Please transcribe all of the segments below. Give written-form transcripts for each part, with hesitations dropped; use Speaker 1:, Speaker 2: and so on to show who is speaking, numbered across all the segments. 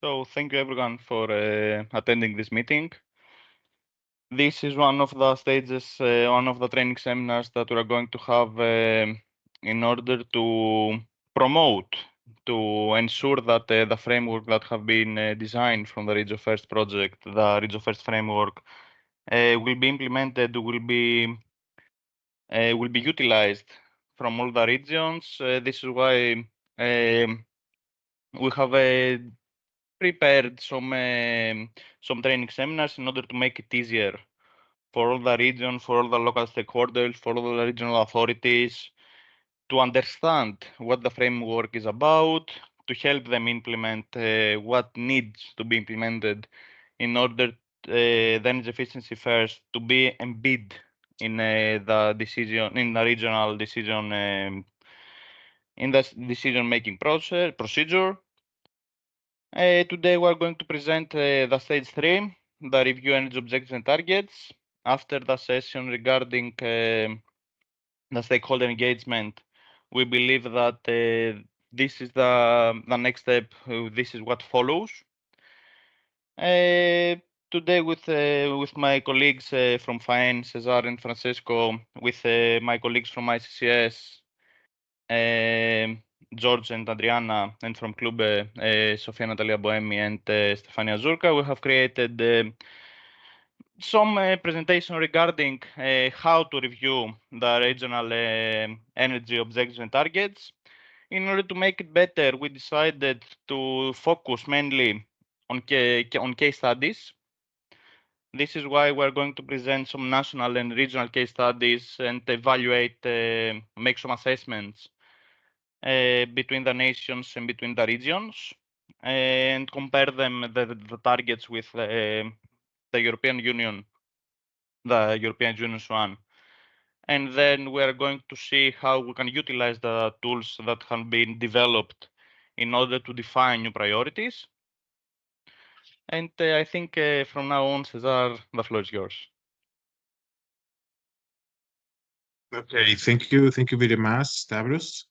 Speaker 1: So thank you everyone for attending this meeting. This is one of the stages, one of the training seminars that we are going to have in order to promote, to ensure that the framework that have been designed from the Regio1st project, the Regio1st framework, will be implemented, will be utilized from all the regions. This is why we have prepared some training seminars in order to make it easier for all the region, for all the local stakeholders, for all the regional authorities to understand what the framework is about, to help them implement what needs to be implemented in order the energy efficiency first to be embedded in the decision, in the regional decision, in the decision-making procedure. Today we are going to present the stage 3, the review energy objectives and targets. After the session regarding the stakeholder engagement, we believe that this is the next step, this is what follows. Today with my colleagues from FINE, Cesar and Francesco, with my colleagues from ICCS, George and Adriana, and from Klube, Sofia Natalia Boemi and Stefania Zurka, we have created some presentation regarding how to review the regional energy objectives and targets. In order to make it better, we decided to focus mainly on case studies. This is why we're going to present some national and regional case studies and evaluate, make some assessments between the nations and between the regions, and compare them, the targets with the European Union, the European Union's one. And then we are going to see how we can utilize the tools that have been developed in order to define new priorities. And I think from now on, Cesar, the floor is yours.
Speaker 2: Okay, thank you very much, Stavros.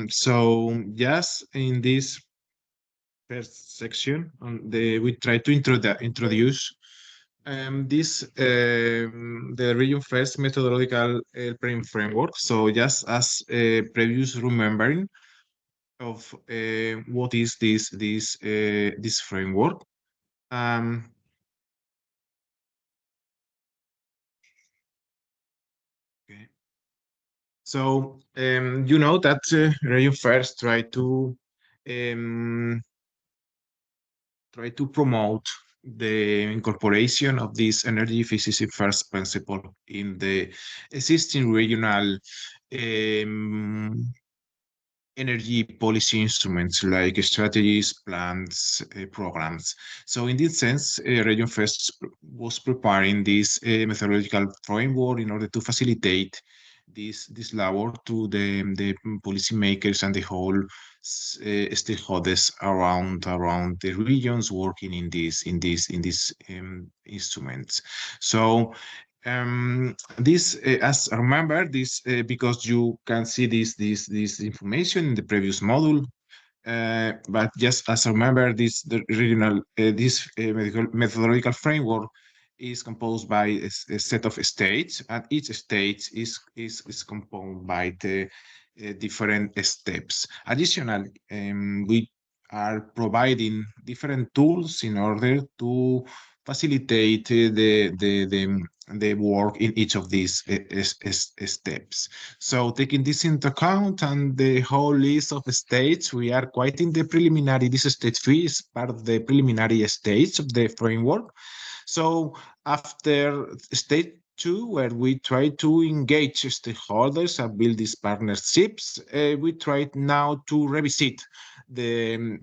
Speaker 2: So yes, in this first section, we try to introduce the Regio1st Methodological Planning Framework. So just as previous remembering of what is this framework. Okay. So you know that Regio1st try to promote the incorporation of this energy efficiency first principle in the existing regional energy policy instruments like strategies, plans, programs. So in this sense, Regio1st was preparing this methodological framework in order to facilitate this labor to the policymakers and the whole stakeholders around the regions working in these instruments. So this as remember this because you can see this information in the previous module, but just as remember this the regional this methodological framework is composed by a set of states, and each stage is composed by the different steps. Additionally, we are providing different tools in order to facilitate the work in each of these steps. So taking this into account and the whole list of states, we are quite in the preliminary. This stage 3 is part of the preliminary stage of the framework. So after stage 2, where we try to engage stakeholders and build these partnerships, we try now to revisit the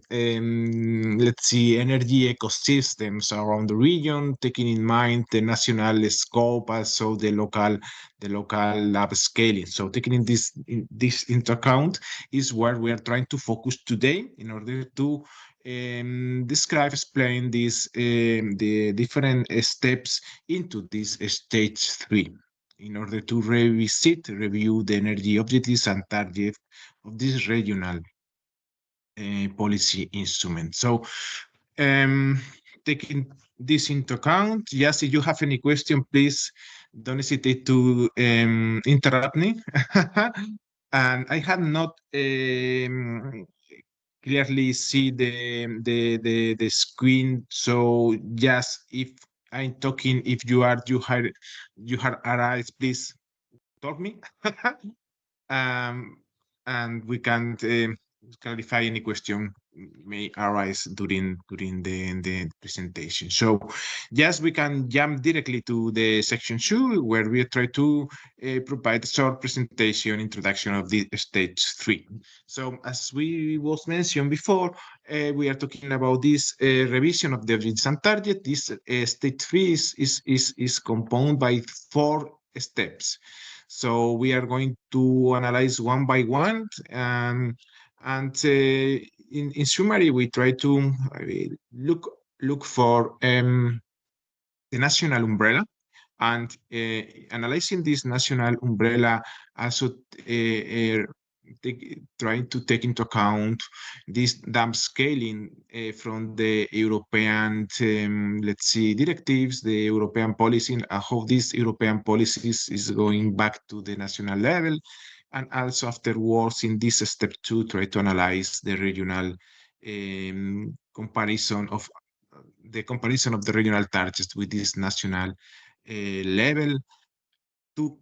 Speaker 2: let's see energy ecosystems around the region, taking in mind the national scope, also the local lab scaling. So taking this into account is where we are trying to focus today in order to describe, explain the different steps into this stage 3 in order to review the energy objectives and targets of this regional policy instrument. So taking this into account, yes, if you have any question, please don't hesitate to interrupt me. And I have not clearly see the screen. So just if I'm talking, if you have arise, please talk me. um, and we can clarify any question may arise during the presentation. So yes, we can jump directly to the section 2, where we try to provide a short presentation introduction of the stage 3. So as we was mentioned before, we are talking about this revision of the objectives and target. This stage 3 is composed by 4 steps. So we are going to analyze one by one, and in summary, we try to look for the national umbrella, and analyzing this national umbrella also trying to take into account this dump scaling from the European, let's see, directives, the European policy, and how these European policies is going back to the national level. And also afterwards, in this step 2, try to analyze the regional comparison of the regional targets with this national level. To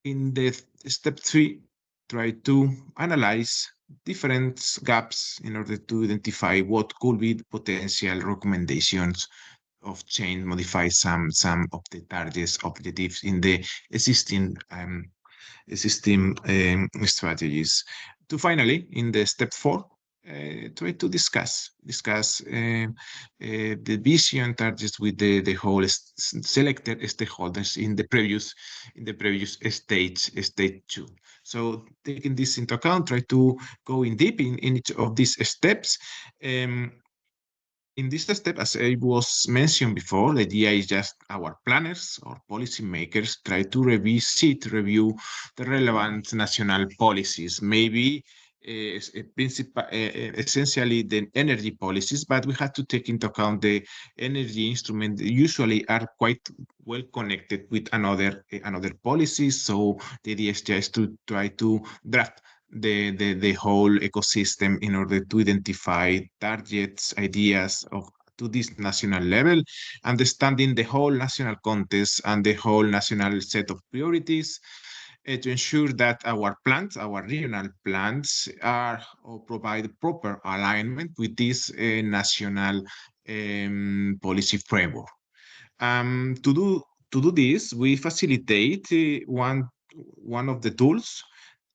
Speaker 2: in the step 3, try to analyze different gaps in order to identify what could be the potential recommendations of change, modify some of the targets objectives in the existing strategies. To finally, in the step 4, try to discuss the vision targets with the whole selected stakeholders in the previous stage 2. So taking this into account, try to go in deep in each of these steps. In this step, as I was mentioned before, the idea is just our planners or policymakers try to review the relevant national policies, maybe essentially the energy policies, but we have to take into account the energy instruments usually are quite well connected with another policies. So the idea is just to try to draft the whole ecosystem in order to identify targets, ideas to this national level, understanding the whole national context and the whole national set of priorities, to ensure that our plans, our regional plans, are or provide proper alignment with this national policy framework. To do this, we facilitate one of the tools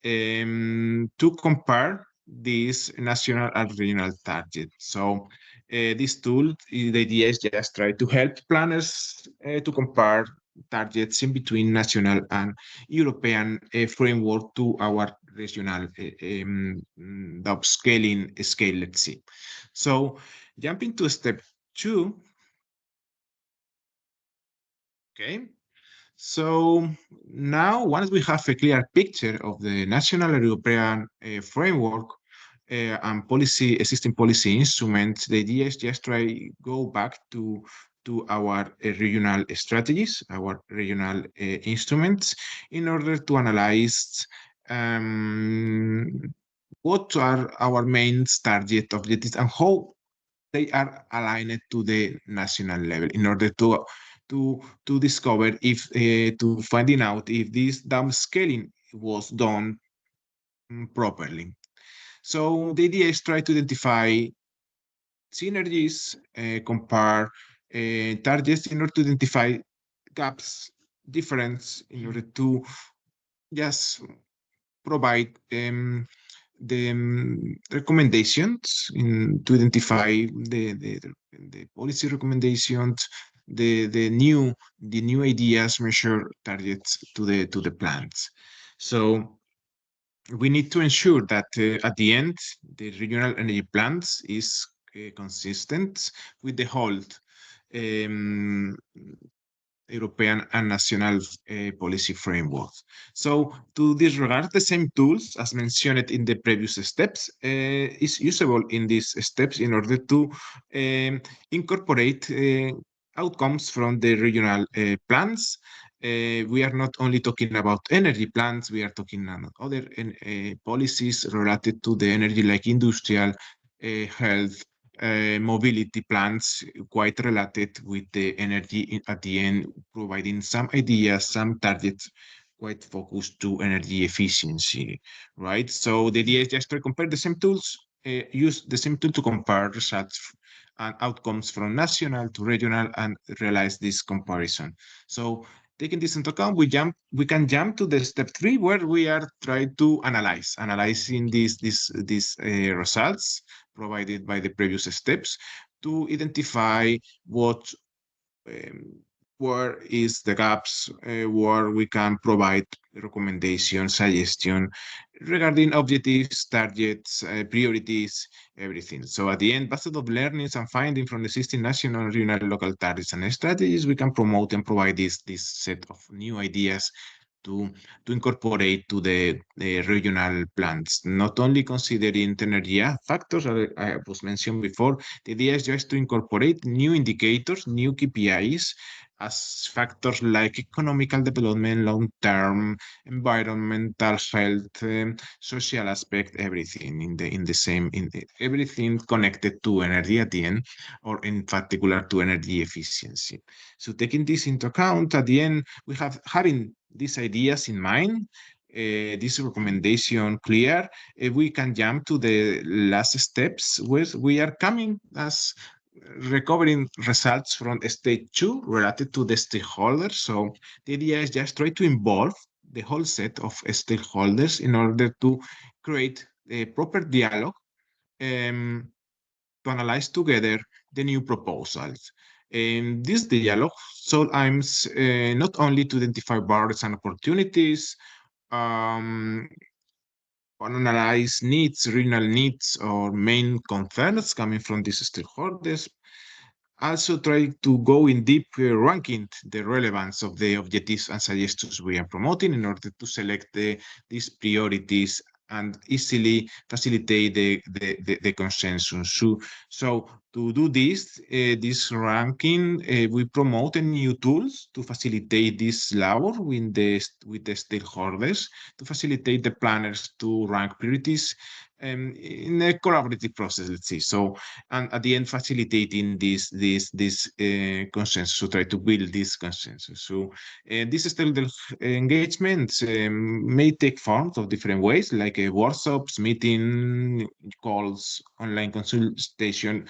Speaker 2: to compare these national and regional targets. So this tool, the idea is just try to help planners to compare targets in between national and European framework to our regional upscaling scale, let's see. So jumping to step 2, okay. So now, once we have a clear picture of the national and European framework and existing policy instruments, the idea is just go back to our regional strategies, our regional instruments, in order to analyze what are our main target objectives and how they are aligned to the national level in order to discover if to finding out if this downscaling was done properly. So the idea is try to identify synergies, compare targets in order to identify gaps, difference in order to just provide the recommendations to identify the policy recommendations, the new ideas, measure targets to the plans. So we need to ensure that at the end the regional energy plans is consistent with the whole European and national policy frameworks. So to this regard, the same tools as mentioned in the previous steps is usable in these steps in order to incorporate outcomes from the regional plans. We are not only talking about energy plans, we are talking about other policies related to the energy like industrial, health, mobility plans quite related with the energy at the end, providing some ideas, some targets quite focused to energy efficiency, right? So the idea is just to compare the same tools, use the same tool to compare results and outcomes from national to regional and realize this comparison. So taking this into account, we can jump to the step 3 where we are trying to analyzing these results provided by the previous steps to identify what um, where is the gaps, where we can provide recommendations, suggestion regarding objectives, targets, priorities, everything. So at the end, based of learnings and finding from existing national, regional, local targets and strategies, we can promote and provide this set of new ideas to, to incorporate to the regional plans, not only considering energy factors, I was mentioned before, the idea is just to incorporate new indicators, new KPIs as factors like economical development, long-term, environmental health, social aspect, everything in the same, everything connected to energy at the end, or in particular to energy efficiency. So taking this into account, at the end, we have having these ideas in mind, this recommendation clear, we can jump to the last steps where we are coming as recovering results from stage 2 related to the stakeholders. So the idea is just try to involve the whole set of stakeholders in order to create a proper dialogue um, to analyze together the new proposals. This dialogue sometimes not only to identify barriers and opportunities, um, analyze needs, regional needs, or main concerns coming from these stakeholders, also try to go in deep ranking the relevance of the objectives and suggestions we are promoting in order to select these priorities and easily facilitate the consensus. So to do this ranking, we promote new tools to facilitate this labor with the stakeholders, to facilitate the planners to rank priorities in a collaborative process, let's say. So and at the end facilitating this consensus, so try to build this consensus. So these stakeholder engagements may take forms of different ways, like workshops, meeting, calls, online consultation,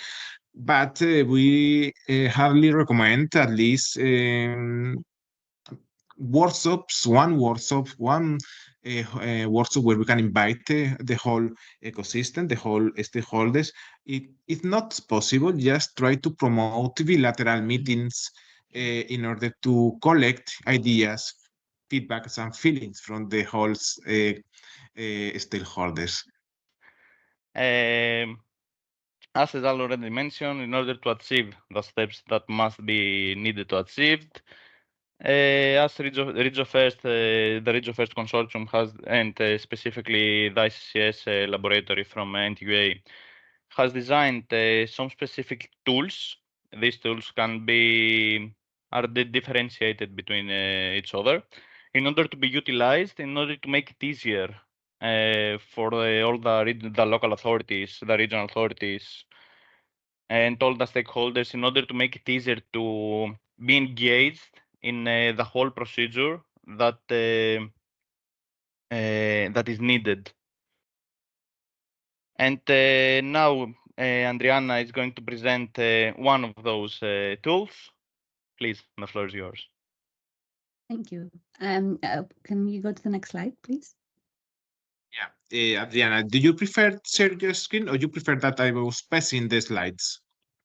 Speaker 2: but we hardly recommend at least one workshop where we can invite the whole ecosystem, the whole stakeholders. If not possible, just try to promote bilateral meetings in order to collect ideas, feedbacks, and feelings from the whole stakeholders.
Speaker 1: As is already mentioned, in order to achieve the steps that must be needed to achieve, as Regio1st, the Regio1st consortium has, and specifically the ICCS laboratory from NTUA, has designed some specific tools. These tools are differentiated between each other in order to be utilized, in order to make it easier for all the local authorities, the regional authorities, and all the stakeholders, in order to make it easier to be engaged in the whole procedure that is needed. And now Andriana is going to present one of those tools. Please, the floor is yours.
Speaker 3: Thank you. Can you go to the next slide, please?
Speaker 2: Yeah, Adriana, do you prefer share your screen or you prefer that I was passing the slides?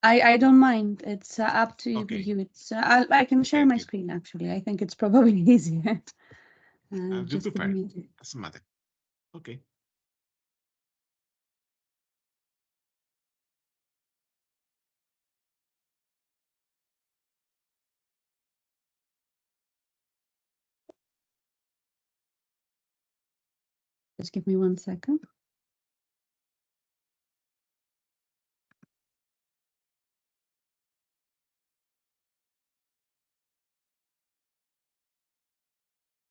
Speaker 3: I don't mind. It's up to
Speaker 2: Okay.
Speaker 3: you. It's I can share my screen actually. I think it's probably easier.
Speaker 2: You
Speaker 3: Just
Speaker 2: prefer?
Speaker 3: give me.
Speaker 2: Doesn't matter. Okay.
Speaker 3: Just give me 1 second.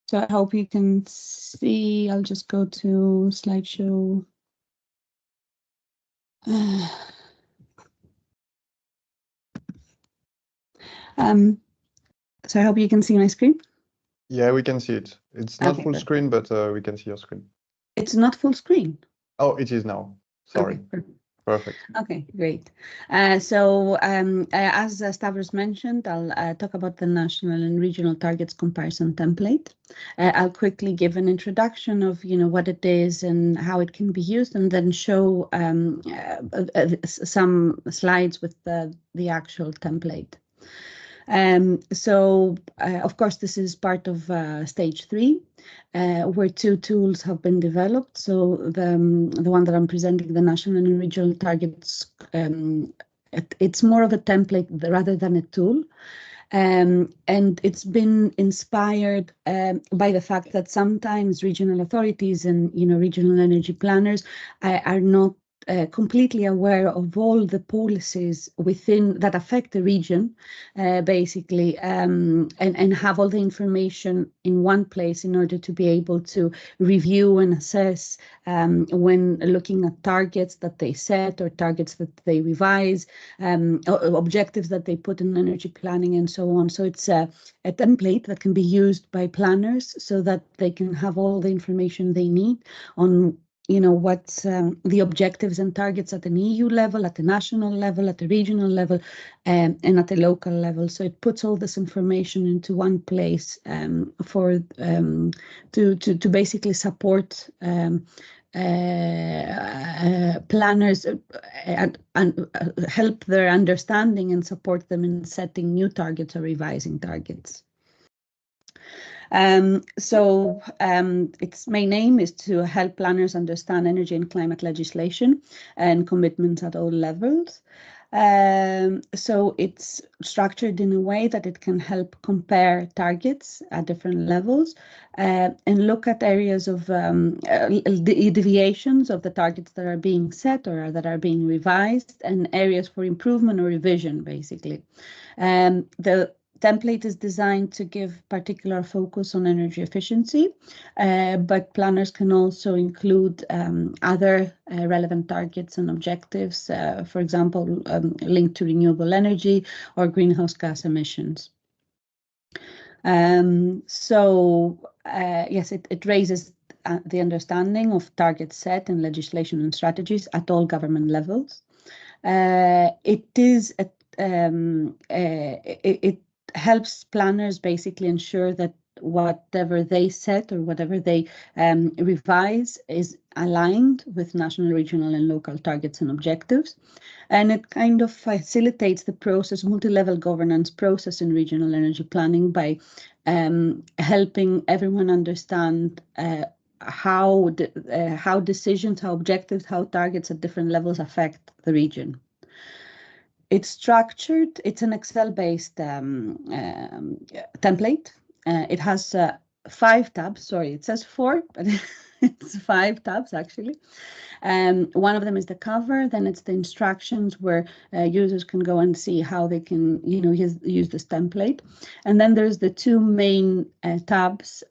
Speaker 3: So I hope you can see. I'll just go to slideshow. So I hope you can see my screen.
Speaker 4: Yeah, we can see it. It's not
Speaker 3: Okay,
Speaker 4: full
Speaker 3: perfect.
Speaker 4: screen, but we can see your screen.
Speaker 3: It's not full screen.
Speaker 4: Oh, it is now. Sorry.
Speaker 3: Okay, perfect.
Speaker 4: Perfect.
Speaker 3: Okay, great. As Stavros mentioned, I'll talk about the national and regional targets comparison template. I'll quickly give an introduction of what it is and how it can be used, and then show some slides with the actual template. Of course, this is part of stage 3, where 2 tools have been developed. So the one that I'm presenting, the national and regional targets, it's more of a template rather than a tool. And it's been inspired by the fact that sometimes regional authorities and regional energy planners are not completely aware of all the policies within that affect the region, basically, and have all the information in one place in order to be able to review and assess when looking at targets that they set or targets that they revise, objectives that they put in energy planning and so on. So it's a template that can be used by planners so that they can have all the information they need on what's the objectives and targets at an EU level, at the national level, at the regional level, and at the local level. So it puts all this information into one place to basically support planners and help their understanding and support them in setting new targets or revising targets. Its main aim is to help planners understand energy and climate legislation and commitments at all levels. So it's structured in a way that it can help compare targets at different levels and look at areas of deviations of the targets that are being set or that are being revised, and areas for improvement or revision, basically. The template is designed to give particular focus on energy efficiency, but planners can also include other relevant targets and objectives, for example, linked to renewable energy or greenhouse gas emissions. Yes, it raises the understanding of target set and legislation and strategies at all government levels. It helps planners basically ensure that whatever they set or whatever they revise is aligned with national, regional, and local targets and objectives. And it kind of facilitates the process, multi-level governance process in regional energy planning by helping everyone understand how decisions, how objectives, how targets at different levels affect the region. It's structured, it's an Excel-based template. It has 5 tabs, sorry, it says 4, but it's 5 tabs actually. One of them is the cover, then it's the instructions where users can go and see how they can use this template. And then there's the 2 main tabs.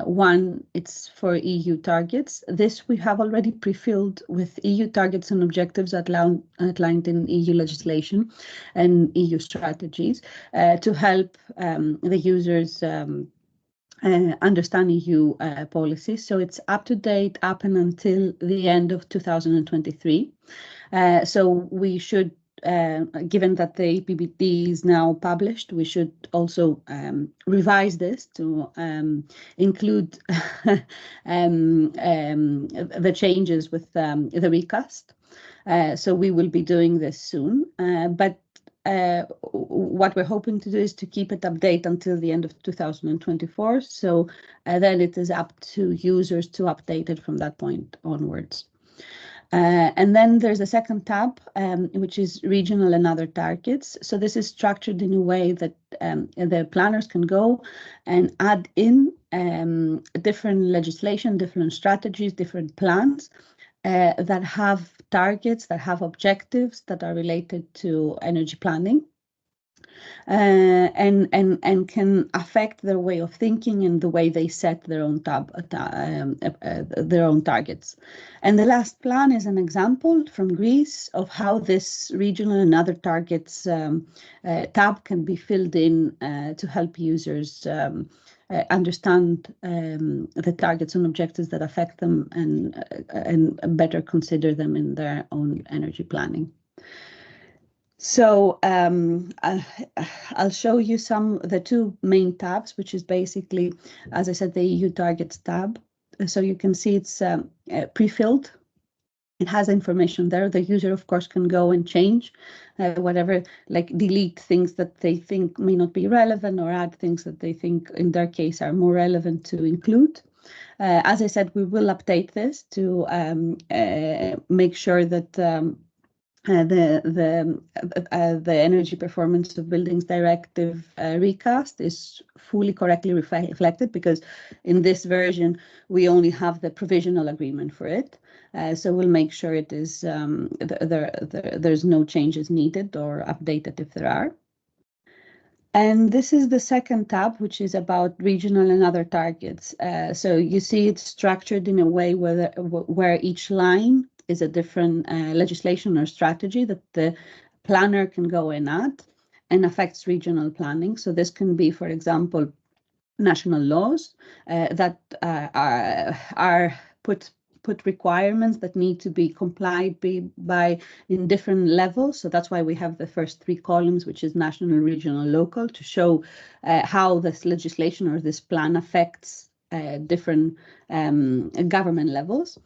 Speaker 3: One, it's for EU targets. This we have already pre-filled with EU targets and objectives outlined in EU legislation and EU strategies to help the users understand EU policies. So it's up to date up and until the end of 2023. So we should, given that the PBT is now published, we should also revise this to include the changes with the recast. So we will be doing this soon, but what we're hoping to do is to keep it updated until the end of 2024. So then it is up to users to update it from that point onwards. And then there's a second tab, which is regional and other targets. So this is structured in a way that the planners can go and add in different legislation, different strategies, different plans that have targets, that have objectives that are related to energy planning. And can affect their way of thinking and the way they set their own targets. And the last plan is an example from Greece of how this regional and other targets tab can be filled in to help users understand the targets and objectives that affect them and better consider them in their own energy planning. So I'll show you the two main tabs, which is basically, as I said, the EU targets tab. So you can see it's pre-filled. It has information there. The user, of course, can go and change whatever, like delete things that they think may not be relevant or add things that they think in their case are more relevant to include. As I said, we will update this to make sure that the Energy Performance of Buildings Directive recast is fully correctly reflected, because in this version we only have the provisional agreement for it. So we'll make sure it is there's no changes needed or updated if there are. And this is the second tab, which is about regional and other targets. So you see it's structured in a way where each line is a different legislation or strategy that the planner can go and add and affects regional planning. So this can be, for example, national laws that are put requirements that need to be complied by in different levels. So that's why we have the first three columns, which is national, regional, local, to show how this legislation or this plan affects different government levels.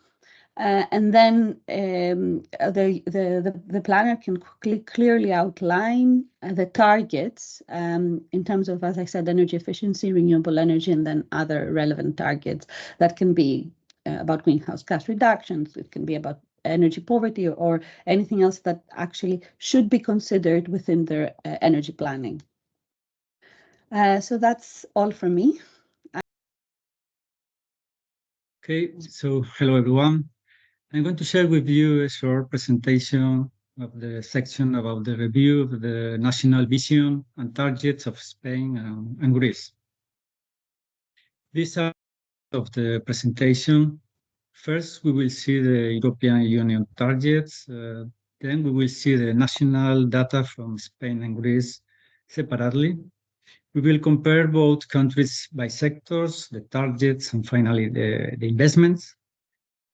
Speaker 3: And then the planner can clearly outline the targets in terms of, as I said, energy efficiency, renewable energy, and then other relevant targets that can be about greenhouse gas reductions. It can be about energy poverty or anything else that actually should be considered within their energy planning. So that's all from me.
Speaker 5: Okay, so hello everyone. I'm going to share with you a short presentation of the section about the review of the national vision and targets of Spain and Greece. These are of the presentation. First, we will see the European Union targets. Then we will see the national data from Spain and Greece separately. We will compare both countries by sectors, the targets, and finally the investments.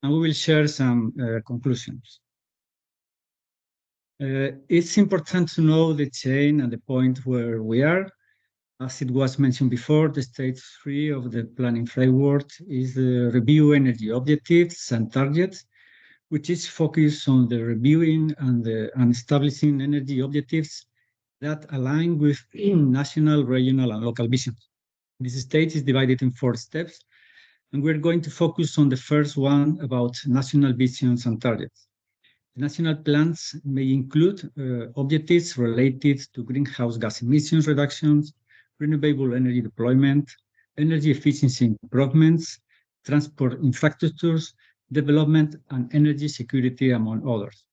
Speaker 5: And we will share some conclusions. It's important to know the chain and the point where we are. As it was mentioned before, the stage 3 of the planning framework is the review energy objectives and targets, which is focused on the reviewing and establishing energy objectives that align with national, regional, and local visions. This stage is divided in 4 steps, and we're going to focus on the first one about national visions and targets. The national plans may include objectives related to greenhouse gas emissions reductions, renewable energy deployment, energy efficiency improvements, transport infrastructures, development, and energy security, among others.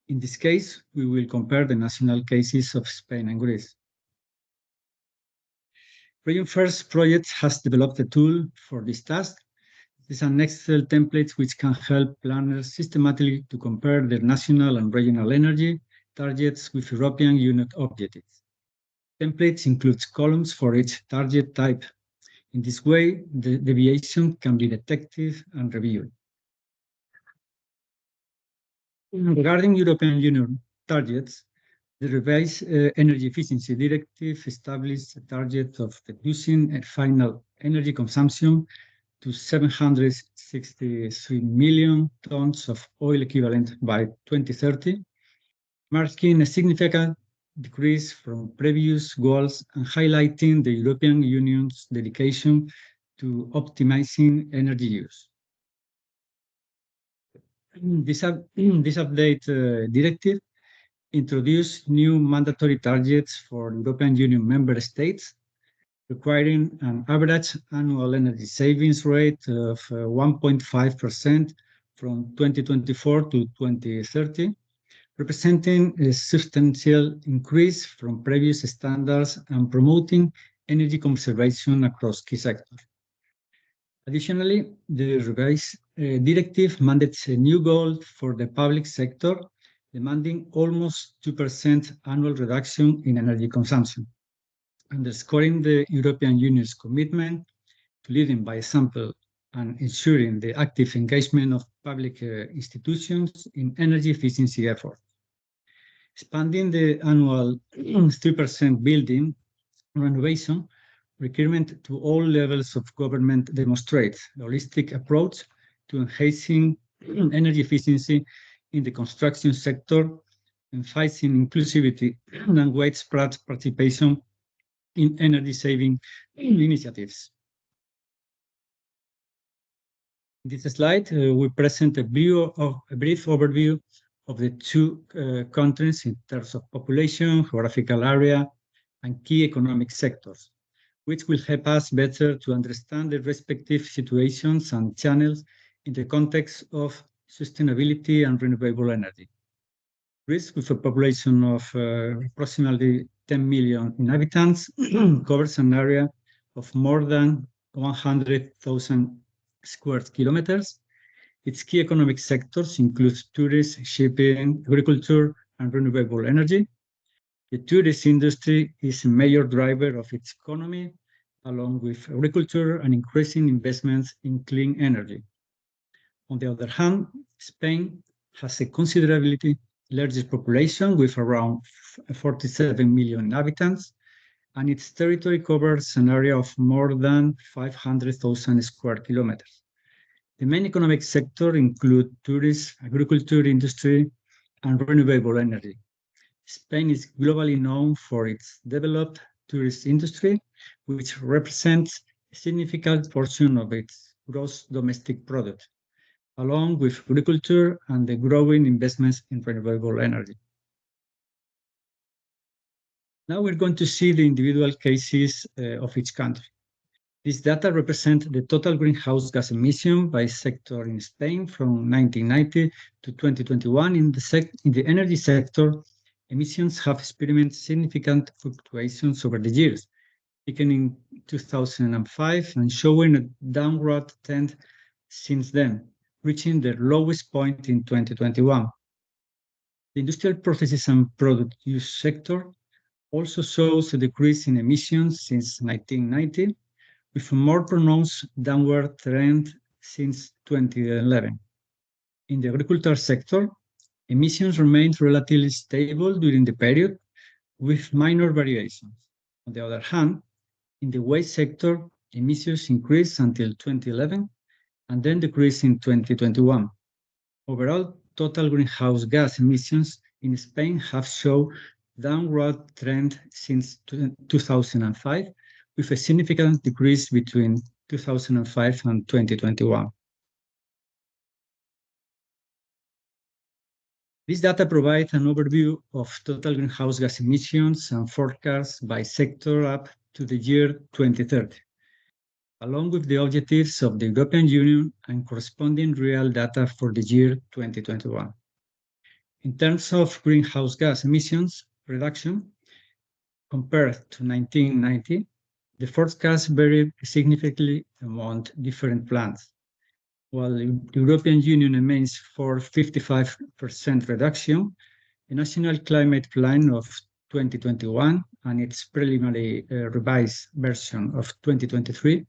Speaker 5: In this case, we will compare the national cases of Spain and Greece. Regio1st project has developed a tool for this task. It's an Excel template which can help planners systematically to compare their national and regional energy targets with European Union objectives. Templates includes columns for each target type. In this way, the deviation can be detected and reviewed. Regarding European Union targets, the revised Energy Efficiency Directive established a target of reducing a final energy consumption to 763 million tons of oil equivalent by 2030, marking a significant decrease from previous goals and highlighting the European Union's dedication to optimizing energy use. This update directive introduced new mandatory targets for European Union member states, requiring an average annual energy savings rate of 1.5% from 2024 to 2030, representing a substantial increase from previous standards and promoting energy conservation across key sectors. Additionally, the revised directive mandates a new goal for the public sector, demanding almost 2% annual reduction in energy consumption, underscoring the European Union's commitment to leading by example and ensuring the active engagement of public institutions in energy efficiency efforts. Expanding the annual 3% building renovation requirement to all levels of government demonstrates a holistic approach to enhancing energy efficiency in the construction sector, emphasizing inclusivity and widespread participation in energy-saving initiatives. In this slide, we present a brief overview of the two countries in terms of population, geographical area, and key economic sectors, which will help us better to understand the respective situations and channels in the context of sustainability and renewable energy. Greece, with a population of approximately 10 million inhabitants, covers an area of more than 100,000 square kilometers. Its key economic sectors include tourism, shipping, agriculture, and renewable energy. The tourist industry is a major driver of its economy, along with agriculture and increasing investments in clean energy. On the other hand, Spain has a considerably larger population with around 47 million inhabitants, and its territory covers an area of more than 500,000 square kilometers. The main economic sectors include tourism, agriculture industry, and renewable energy. Spain is globally known for its developed tourist industry, which represents a significant portion of its gross domestic product, along with agriculture and the growing investments in renewable energy. Now we're going to see the individual cases of each country. These data represent the total greenhouse gas emission by sector in Spain from 1990 to 2021. In the energy sector, emissions have experienced significant fluctuations over the years, beginning in 2005 and showing a downward trend since then, reaching their lowest point in 2021. The industrial processes and product use sector also shows a decrease in emissions since 1990, with a more pronounced downward trend since 2011. In the agricultural sector, emissions remained relatively stable during the period, with minor variations. On the other hand, in the waste sector, emissions increased until 2011 and then decreased in 2021. Overall, total greenhouse gas emissions in Spain have shown downward trend since 2005, with a significant decrease between 2005 and 2021. This data provides an overview of total greenhouse gas emissions and forecasts by sector up to the year 2030, along with the objectives of the European Union and corresponding real data for the year 2021. In terms of greenhouse gas emissions reduction, compared to 1990, the forecast varied significantly among different plans. While the European Union aims for 55% reduction, the National Climate Plan of 2021 and its preliminary revised version of 2023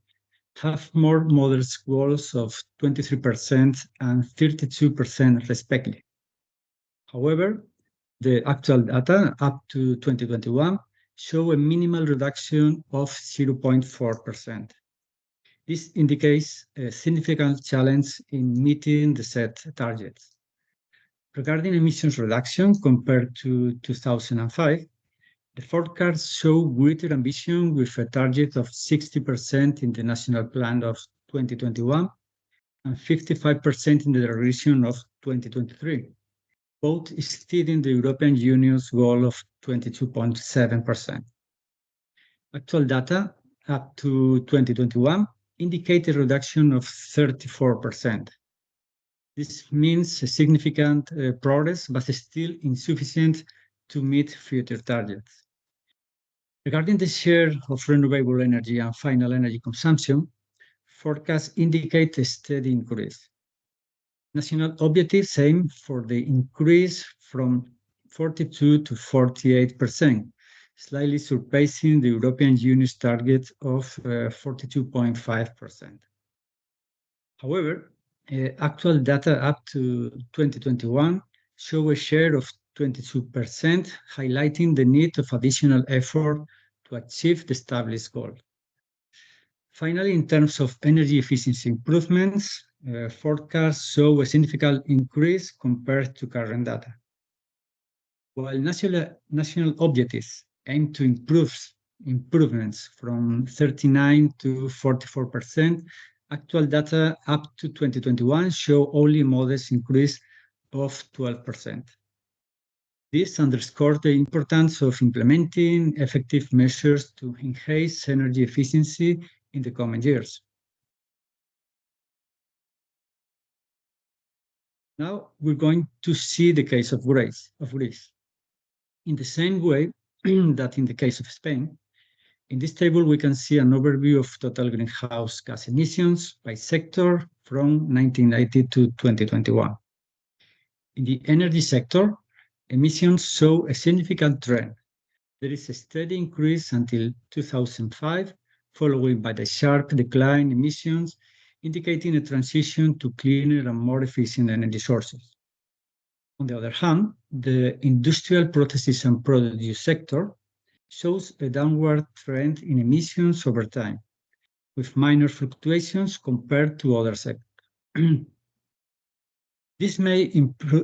Speaker 5: have more modest goals of 23% and 32% respectively. However, the actual data up to 2021 show a minimal reduction of 0.4%. This indicates a significant challenge in meeting the set targets. Regarding emissions reduction compared to 2005, the forecasts show greater ambition with a target of 60% in the National Plan of 2021 and 55% in the revision of 2023, both exceeding the European Union's goal of 22.7%. Actual data up to 2021 indicate a reduction of 34%. This means a significant progress, but still insufficient to meet future targets. Regarding the share of renewable energy and final energy consumption, forecasts indicate a steady increase. National objectives aim for the increase from 42 to 48%, slightly surpassing the European Union's target of 42.5%. However, actual data up to 2021 show a share of 22%, highlighting the need of additional effort to achieve the established goal. Finally, in terms of energy efficiency improvements, forecasts show a significant increase compared to current data. While national objectives aim to improvements from 39 to 44%, actual data up to 2021 show only a modest increase of 12%. This underscores the importance of implementing effective measures to enhance energy efficiency in the coming years. Now we're going to see the case of Greece. In the same way that in the case of Spain, in this table we can see an overview of total greenhouse gas emissions by sector from 1990 to 2021. In the energy sector, emissions show a significant trend. There is a steady increase until 2005, followed by the sharp decline in emissions, indicating a transition to cleaner and more efficient energy sources. On the other hand, the industrial processes and produce sector shows a downward trend in emissions over time, with minor fluctuations compared to other sectors. This may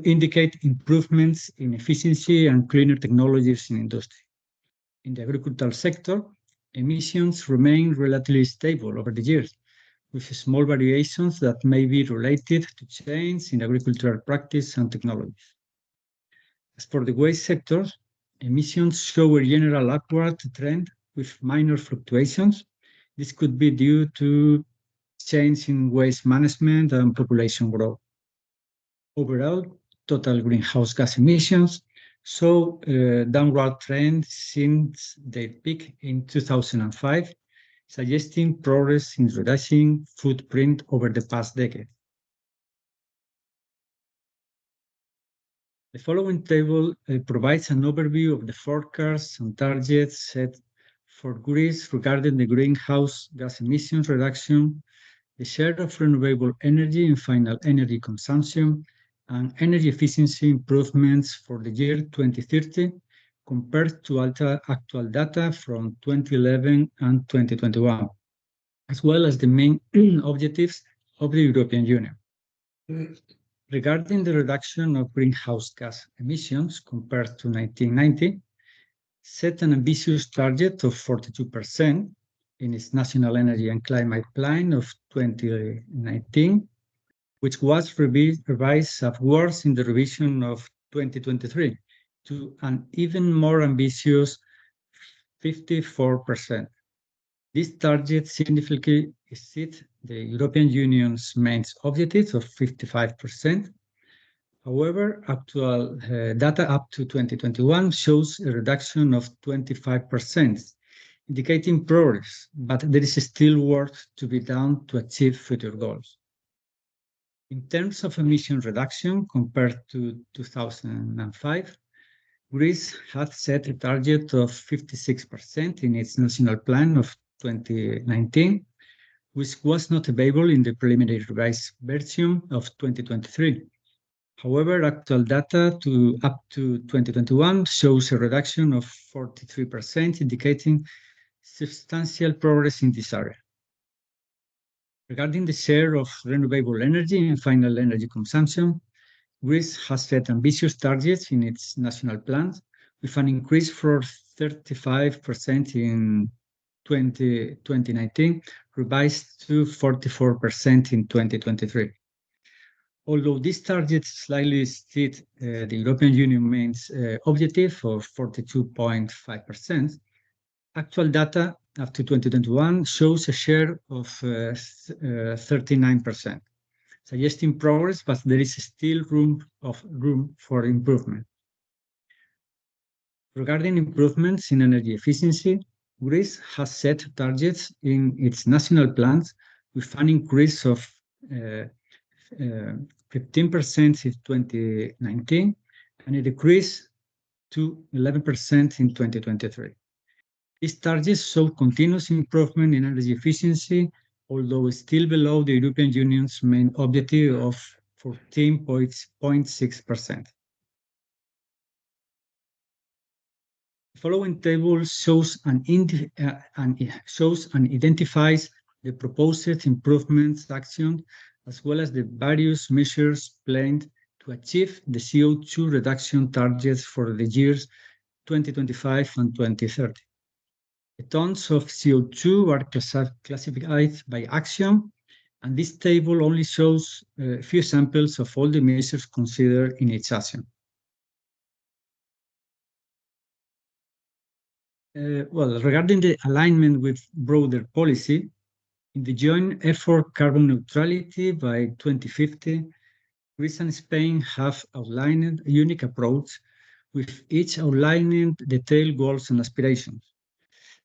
Speaker 5: indicate improvements in efficiency and cleaner technologies in industry. In the agricultural sector, emissions remain relatively stable over the years, with small variations that may be related to change in agricultural practice and technologies. As for the waste sector, emissions show a general upward trend with minor fluctuations. This could be due to change in waste management and population growth. Overall, total greenhouse gas emissions show a downward trend since their peak in 2005, suggesting progress in reducing footprint over the past decade. The following table provides an overview of the forecasts and targets set for Greece regarding the greenhouse gas emissions reduction, the share of renewable energy in final energy consumption, and energy efficiency improvements for the year 2030 compared to actual data from 2011 and 2021, as well as the main objectives of the European Union. Regarding the reduction of greenhouse gas emissions compared to 1990, set an ambitious target of 42% in its National Energy and Climate Plan of 2019, which was revised upwards in the revision of 2023 to an even more ambitious 54%. This target significantly exceeds the European Union's main objective of 55%. However, actual data up to 2021 shows a reduction of 25%, indicating progress, but there is still work to be done to achieve future goals. In terms of emission reduction compared to 2005, Greece had set a target of 56% in its national plan of 2019, which was not available in the preliminary revised version of 2023. However, actual data up to 2021 shows a reduction of 43%, indicating substantial progress in this area. Regarding the share of renewable energy in final energy consumption, Greece has set ambitious targets in its national plans, with an increase from 35% in 2019, revised to 44% in 2023. Although these targets slightly exceed the European Union main's objective of 42.5%, actual data up to 2021 shows a share of 39%, suggesting progress, but there is still room for improvement. Regarding improvements in energy efficiency, Greece has set targets in its national plans with an increase of 15% since 2019 and a decrease to 11% in 2023. These targets show continuous improvement in energy efficiency, although still below the European Union's main objective of 14.6%. The following table shows and identifies the proposed improvements action, as well as the various measures planned to achieve the CO2 reduction targets for the years 2025 and 2030. The tons of CO2 are classified by action, and this table only shows a few samples of all the measures considered in each action. Regarding the alignment with broader policy, in the joint effort carbon neutrality by 2050, Greece and Spain have outlined a unique approach, with each outlining detailed goals and aspirations.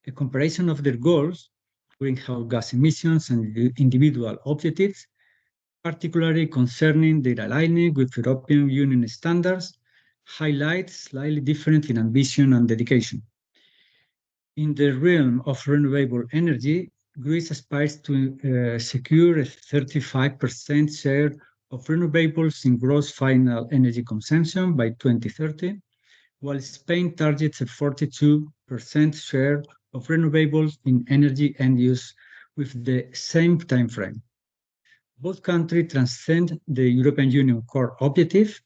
Speaker 5: A comparison of their goals, greenhouse gas emissions and individual objectives, particularly concerning their alignment with European Union standards, highlights slightly different in ambition and dedication. In the realm of renewable energy, Greece aspires to secure a 35% share of renewables in gross final energy consumption by 2030, while Spain targets a 42% share of renewables in energy end use with the same time frame. Both countries transcend the European Union core objective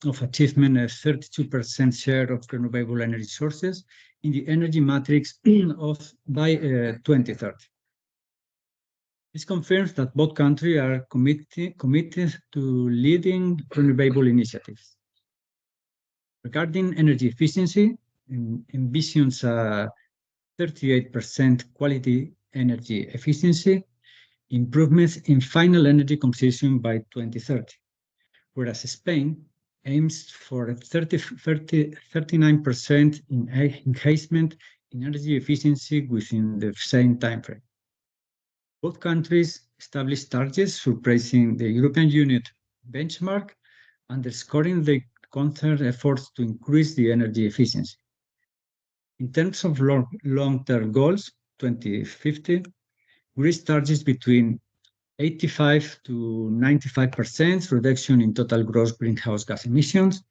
Speaker 5: of achievement of 32% share of renewable energy sources in the energy matrix by 2030. This confirms that both countries are committed to leading renewable initiatives. Regarding energy efficiency, envisions a 38% quality energy efficiency improvements in final energy consumption by 2030, whereas Spain aims for a 39% enhancement in energy efficiency within the same timeframe. Both countries established targets surpassing the European Union benchmark, underscoring the concerted efforts to increase the energy efficiency. In terms of long-term goals, 2050, Greece targets between 85 to 95% reduction in total gross greenhouse gas emissions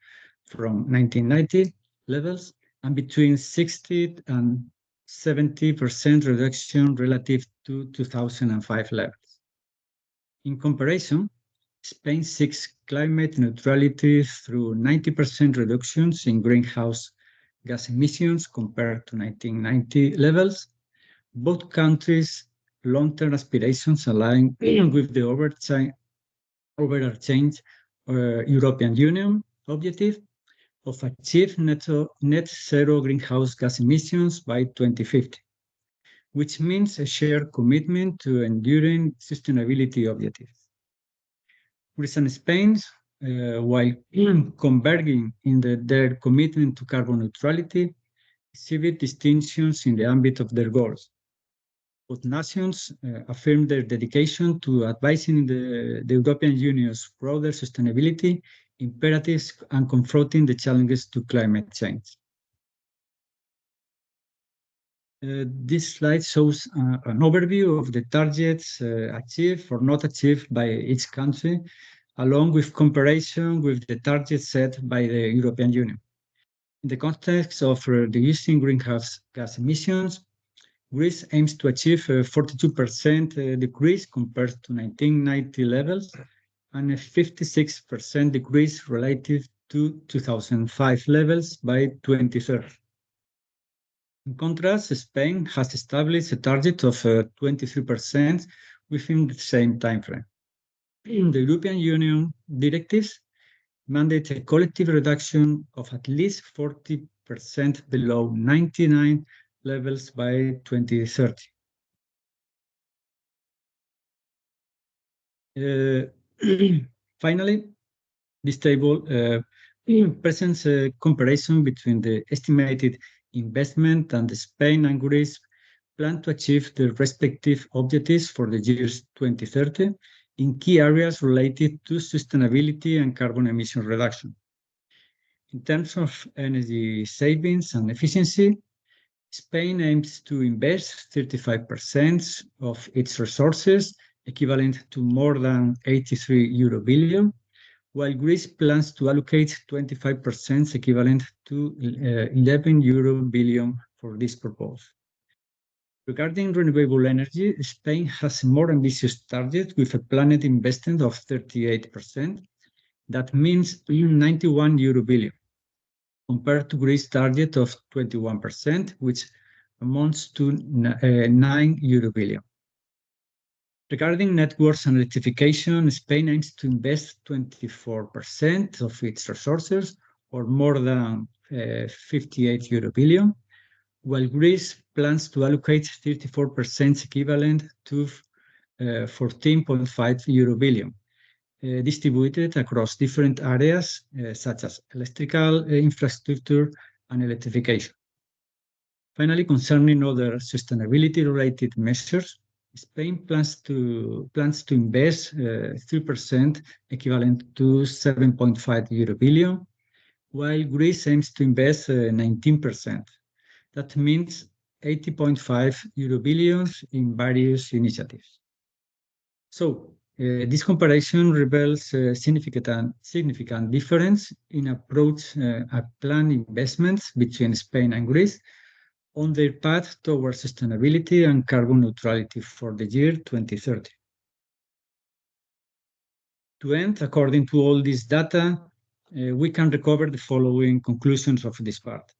Speaker 5: from 1990 levels, and between 60 and 70% reduction relative to 2005 levels. In comparison, Spain seeks climate neutrality through 90% reductions in greenhouse gas emissions compared to 1990 levels. Both countries' long-term aspirations align with the overarching European Union objective of achieve net zero greenhouse gas emissions by 2050, which means a shared commitment to enduring sustainability objectives. Greece and Spain, while converging in their commitment to carbon neutrality, exhibit distinctions in the ambit of their goals. Both nations affirm their dedication to advancing the European Union's broader sustainability imperatives and confronting the challenges to climate change. This slide shows an overview of the targets achieved or not achieved by each country, along with comparison with the targets set by the European Union. In the context of reducing greenhouse gas emissions, Greece aims to achieve a 42% decrease compared to 1990 levels and a 56% decrease relative to 2005 levels by 2030. In contrast, Spain has established a target of 23% within the same timeframe. the European Union directives mandate a collective reduction of at least 40% below 99 levels by 2030. Finally, this table presents a comparison between the estimated investment and the Spain and Greece plan to achieve the respective objectives for the years 2030 in key areas related to sustainability and carbon emission reduction. In terms of energy savings and efficiency, Spain aims to invest 35% of its resources, equivalent to more than 83 billion, while Greece plans to allocate 25%, equivalent to 11 billion for this purpose. Regarding renewable energy, Spain has a more ambitious target with a planned investment of 38%. That means 91 billion, compared to Greece's target of 21%, which amounts to 9 billion. Regarding networks and electrification, Spain aims to invest 24% of its resources, or more than 58 billion, while Greece plans to allocate 34%, equivalent to 14.5 billion, distributed across different areas such as electrical infrastructure and electrification. Finally, concerning other sustainability-related measures, Spain plans to invest 3%, equivalent to 7.5 billion, while Greece aims to invest 19%. That means 80.5 billion in various initiatives. So this comparison reveals a significant difference in approach at planned investments between Spain and Greece on their path towards sustainability and carbon neutrality for the year 2030. To end, according to all this data, we can recover the following conclusions of this part.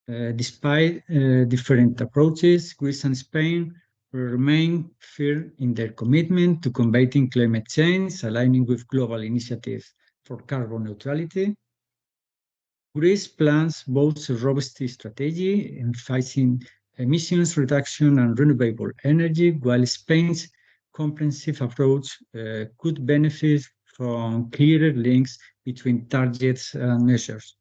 Speaker 5: Despite different approaches, Greece and Spain remain firm in their commitment to combating climate change, aligning with global initiatives for carbon neutrality. Greece plans both a robust strategy, emphasizing emissions reduction and renewable energy, while Spain's comprehensive approach could benefit from clearer links between targets and measures.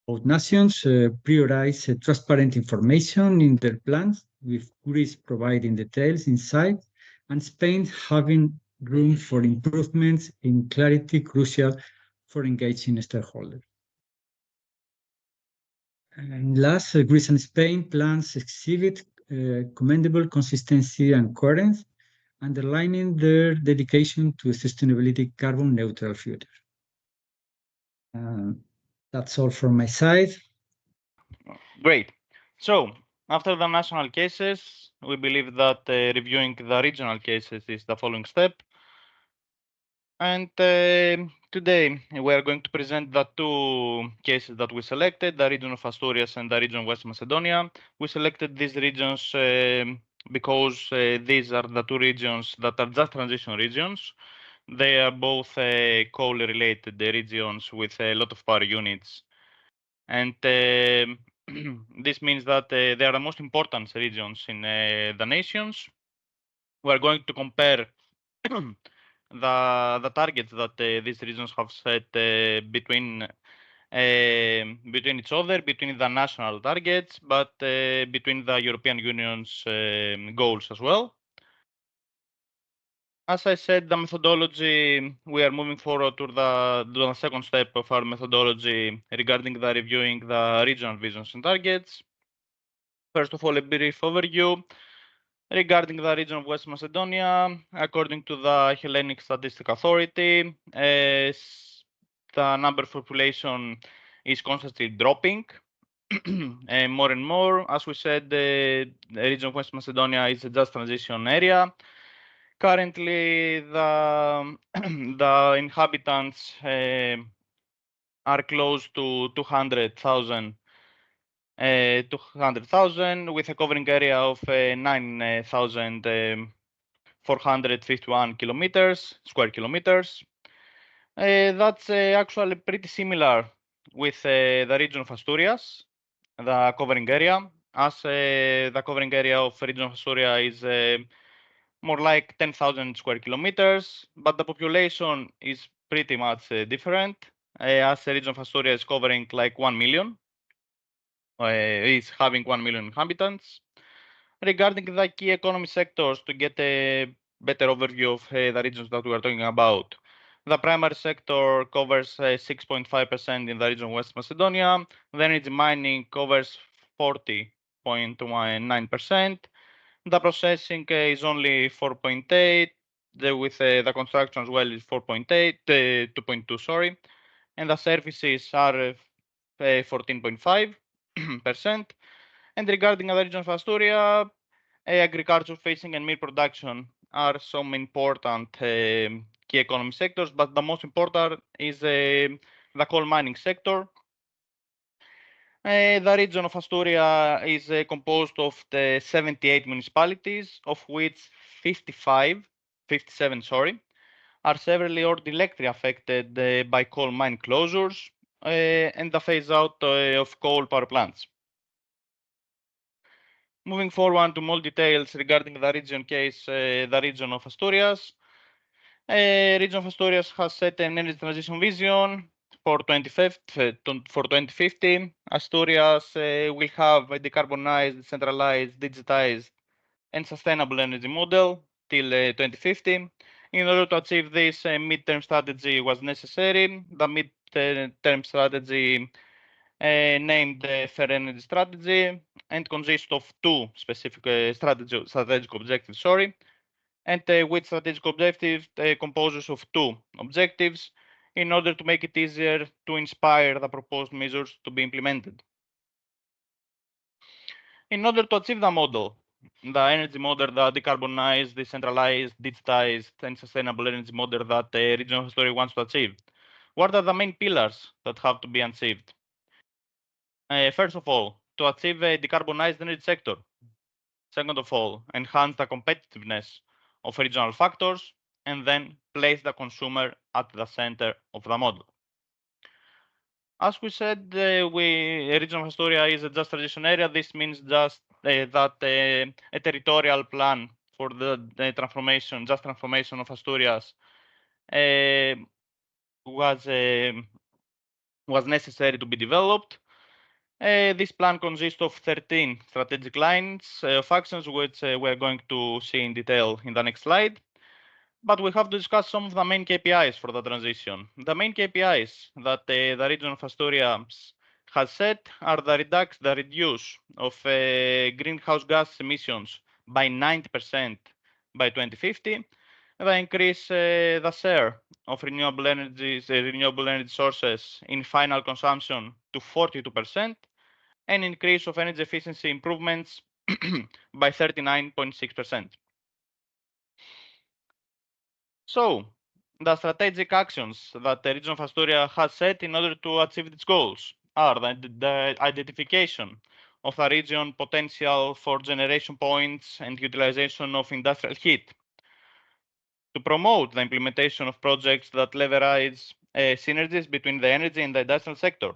Speaker 5: Both nations prioritize transparent information in their plans, with Greece providing details inside, and Spain having room for improvements in clarity crucial for engaging stakeholders. And last, Greece and Spain plans exhibit commendable consistency and coherence, underlining their dedication to a sustainability carbon neutral future. That's all from my side.
Speaker 1: Great. So after the national cases, we believe that reviewing the regional cases is the following step. And today we are going to present the two cases that we selected, the region of Asturias and the region of West Macedonia. We selected these regions because these are the two regions that are just transition regions. They are both coal related regions with a lot of power units. And this means that they are the most important regions in the nations. We are going to compare the targets that these regions have set between each other, between the national targets, but between the European Union's goals as well. As I said, the methodology, we are moving forward to the second step of our methodology regarding the reviewing the regional visions and targets. First of all, a brief overview. Regarding the region of West Macedonia, according to the Hellenic Statistic Authority, the number of population is constantly dropping more and more. As we said, the region of West Macedonia is a just transition area. Currently, the inhabitants are close to 200,000. 200,000 with a covering area of 9,000 451 square kilometers. That's actually pretty similar with the region of Asturias, the covering area, as the covering area of region of Asturias is more like 10,000 square kilometers, but the population is pretty much different, as the region of Asturias is covering like 1 million, is having 1 million inhabitants. Regarding the key economy sectors, to get a better overview of the regions that we are talking about, the primary sector covers 6.5% in the region of West Macedonia, the energy mining covers 40.9%, the processing is only 4.8%, with the construction as well is 4.8, 2.2, sorry, and the services are 14.5%. And regarding the region of Asturias, agriculture, fishing, and meat production are some important key economic sectors, but the most important is the coal mining sector. The region of Asturias is composed of the 78 municipalities, of which 57, are severely or directly affected by coal mine closures and the phase out of coal power plants. Moving forward to more details regarding the region case, the region of Asturias. Region of Asturias has set an energy transition vision for 2050. Asturias will have a decarbonized, decentralized, digitized, and sustainable energy model till 2050. In order to achieve this, a mid-term strategy was necessary. The mid-term strategy named Fair Energy Strategy and consists of two specific strategic objectives, and which strategic objective composes of two objectives in order to make it easier to inspire the proposed measures to be implemented. In order to achieve the model, the energy model, the decarbonized, decentralized, digitized, and sustainable energy model that the region of Asturias wants to achieve, what are the main pillars that have to be achieved? First of all, to achieve a decarbonized energy sector. Second of all, enhance the competitiveness of regional factors, and then place the consumer at the center of the model. As we said, region of Astoria is a just transition area. This means just that a territorial plan for the just transformation of Asturias was necessary to be developed. This plan consists of 13 strategic lines of actions, which we're going to see in detail in the next slide. But we have to discuss some of the main KPIs for the transition. The main KPIs that the region of Asturias has set are the reduce of greenhouse gas emissions by 90% by 2050, the increase the share of renewable energy sources in final consumption to 42%, and increase of energy efficiency improvements by 39.6%. So, the strategic actions that the region of Asturias has set in order to achieve its goals are the identification of the region potential for generation points and utilization of industrial heat, to promote the implementation of projects that leverage synergies between the energy and the industrial sector,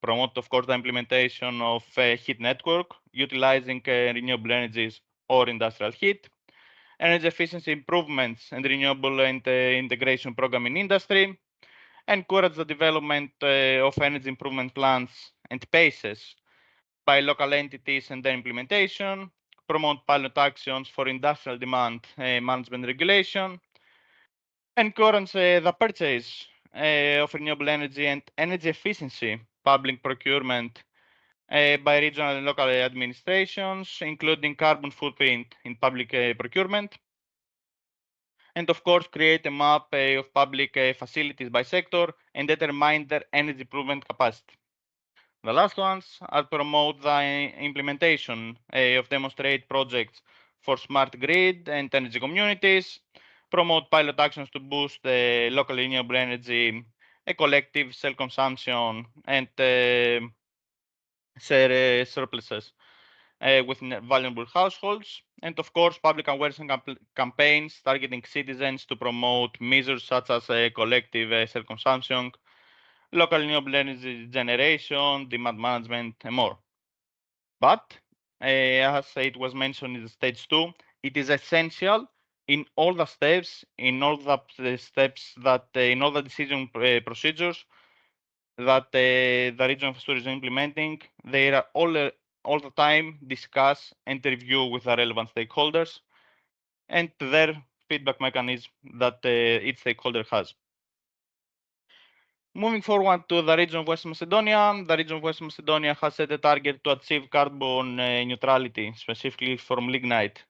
Speaker 1: promote, of course, the implementation of a heat network utilizing renewable energies or industrial heat, energy efficiency improvements and renewable and integration program in industry, encourage the development of energy improvement plans and PACEs by local entities and their implementation, promote pilot actions for industrial demand management regulation, encourage the purchase of renewable energy and energy efficiency public procurement by regional and local administrations, including carbon footprint in public procurement, and of course create a map of public facilities by sector and determine their energy improvement capacity. The last ones are promote the implementation of demonstrate projects for smart grid and energy communities, promote pilot actions to boost local renewable energy, a collective self-consumption, and share surpluses. with vulnerable households, and of course, public awareness campaigns targeting citizens to promote measures such as collective self-consumption, local renewable energy generation, demand management, and more. But as it was mentioned in the stage 2, it is essential in all the steps, in all the steps that in all the decision procedures that the region of Asturias is implementing, they are all the time discuss and review with the relevant stakeholders and their feedback mechanism that each stakeholder has. Moving forward to the region of West Macedonia, the region of West Macedonia has set a target to achieve carbon neutrality, specifically from lignite,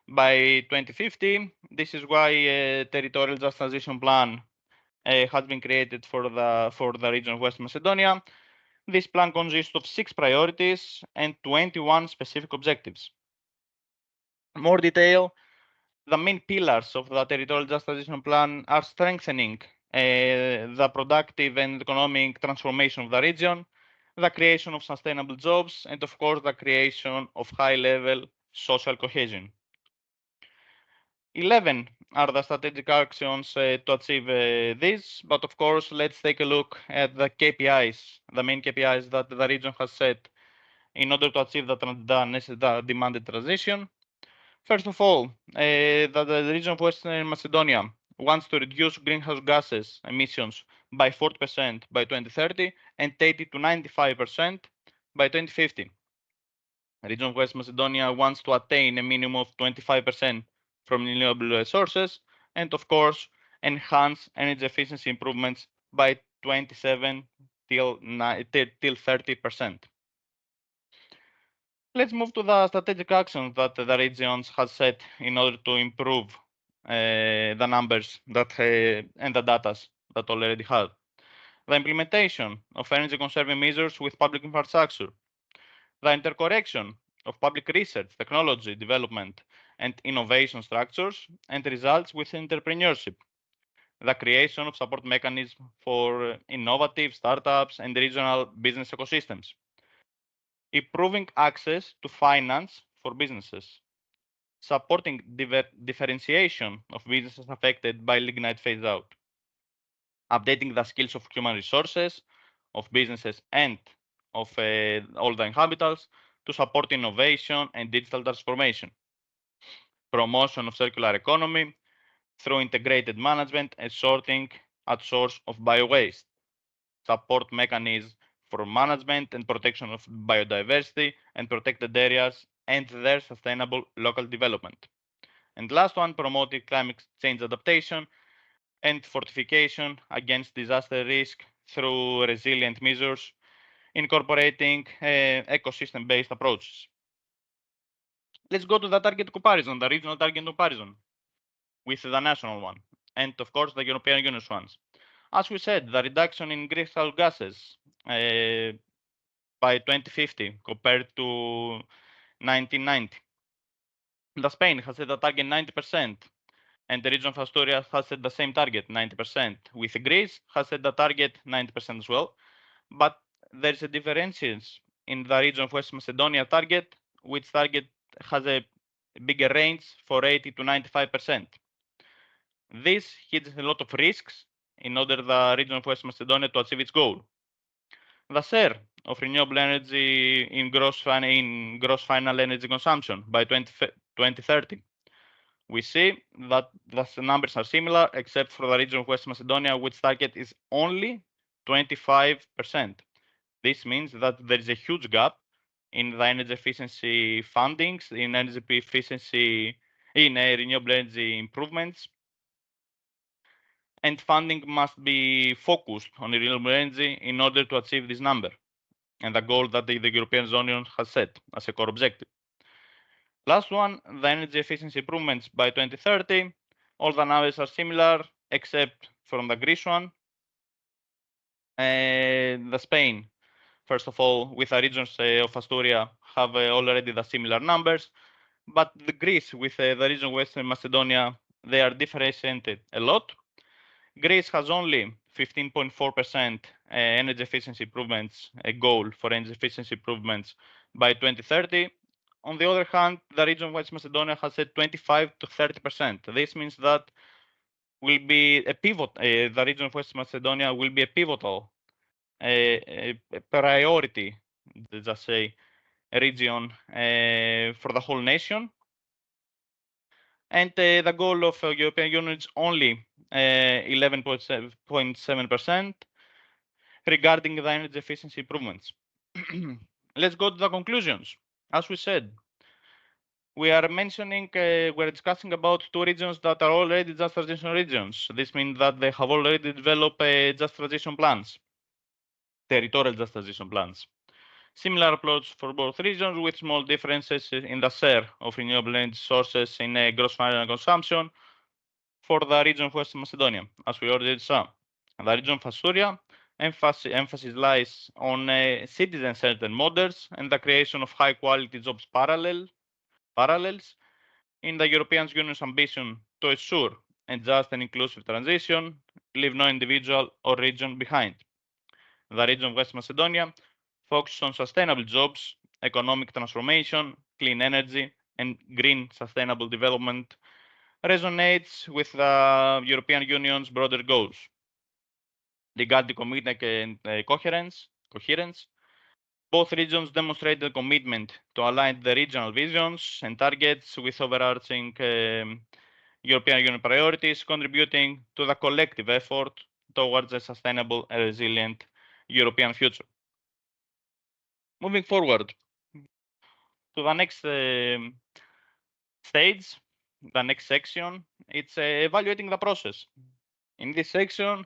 Speaker 1: by 2050. This is why a territorial just transition plan has been created for the region of West Macedonia. This plan consists of 6 priorities and 21 specific objectives. More detail, the main pillars of the territorial just transition plan are strengthening the productive and economic transformation of the region, the creation of sustainable jobs, and of course the creation of high-level social cohesion. 11 are the strategic actions to achieve this, but of course let's take a look at the KPIs, the main KPIs that the region has set in order to achieve the demanded transition. First of all, the region of Western Macedonia wants to reduce greenhouse gases emissions by 40% by 2030 and 80 to 95% by 2050. The region of West Macedonia wants to attain a minimum of 25% from renewable sources and, of course, enhance energy efficiency improvements by 27 till 30%. Let's move to the strategic actions that the regions has set in order to improve the numbers that and the data that already have. The implementation of energy conserving measures with public infrastructure, the interconnection of public research, technology development, and innovation structures and results with entrepreneurship, the creation of support mechanisms for innovative startups and regional business ecosystems, improving access to finance for businesses, supporting differentiation of businesses affected by lignite phase out, updating the skills of human resources, of businesses, and of all the inhabitants to support innovation and digital transformation, promotion of circular economy through integrated management and sorting at source of biowaste, support mechanisms for management and protection of biodiversity and protected areas and their sustainable local development. And last one, promoting climate change adaptation and fortification against disaster risk through resilient measures, incorporating ecosystem-based approaches. Let's go to the target comparison, the regional target comparison with the national one, and of course the European Union ones. As we said, the reduction in greenhouse gases by 2050 compared to 1990. The Spain has set a target 90%, and the region of Asturias has set the same target, 90%. With Greece has set the target 90% as well, but there is a difference in the region of West Macedonia target, which target has a bigger range for 80 to 95%. This hits a lot of risks in order the region of West Macedonia to achieve its goal. The share of renewable energy in gross final energy consumption by 2030. We see that the numbers are similar, except for the region of West Macedonia, which target is only 25%. This means that there is a huge gap in the energy efficiency fundings, in energy efficiency, in renewable energy improvements, and funding must be focused on renewable energy in order to achieve this number and the goal that the European Union has set as a core objective. Last one, the energy efficiency improvements by 2030. All the numbers are similar except from the Greece one. The Spain, first of all, with the regions of Asturias have already the similar numbers, but the Greece with the region of Western Macedonia, they are differentiated a lot. Greece has only 15.4% energy efficiency improvements, a goal for energy efficiency improvements by 2030, On the other hand, the region of West Macedonia has said 25 to 30%. This means that will be a pivot. The region of West Macedonia will be a pivotal a priority, just say, region for the whole nation. And the goal of European Union is only 11.7% regarding the energy efficiency improvements. Let's go to the conclusions. As we said, we are mentioning, we're discussing about two regions that are already just transition regions. This means that they have already developed just transition plans, territorial just transition plans. Similar approach for both regions with small differences in the share of renewable energy sources in gross final consumption for the region of West Macedonia, as we already saw. The region of Asturia emphasis lies on citizen-centered models and the creation of high-quality jobs parallels in the European Union's ambition to ensure a just and inclusive transition, leave no individual or region behind. The region of West Macedonia focuses on sustainable jobs, economic transformation, clean energy, and green sustainable development resonates with the European Union's broader goals. Regarding commitment and coherence, both regions demonstrated commitment to align the regional visions and targets with overarching European Union priorities, contributing to the collective effort towards a sustainable and resilient European future. Moving forward to the next stage, the next section, it's evaluating the process. In this section,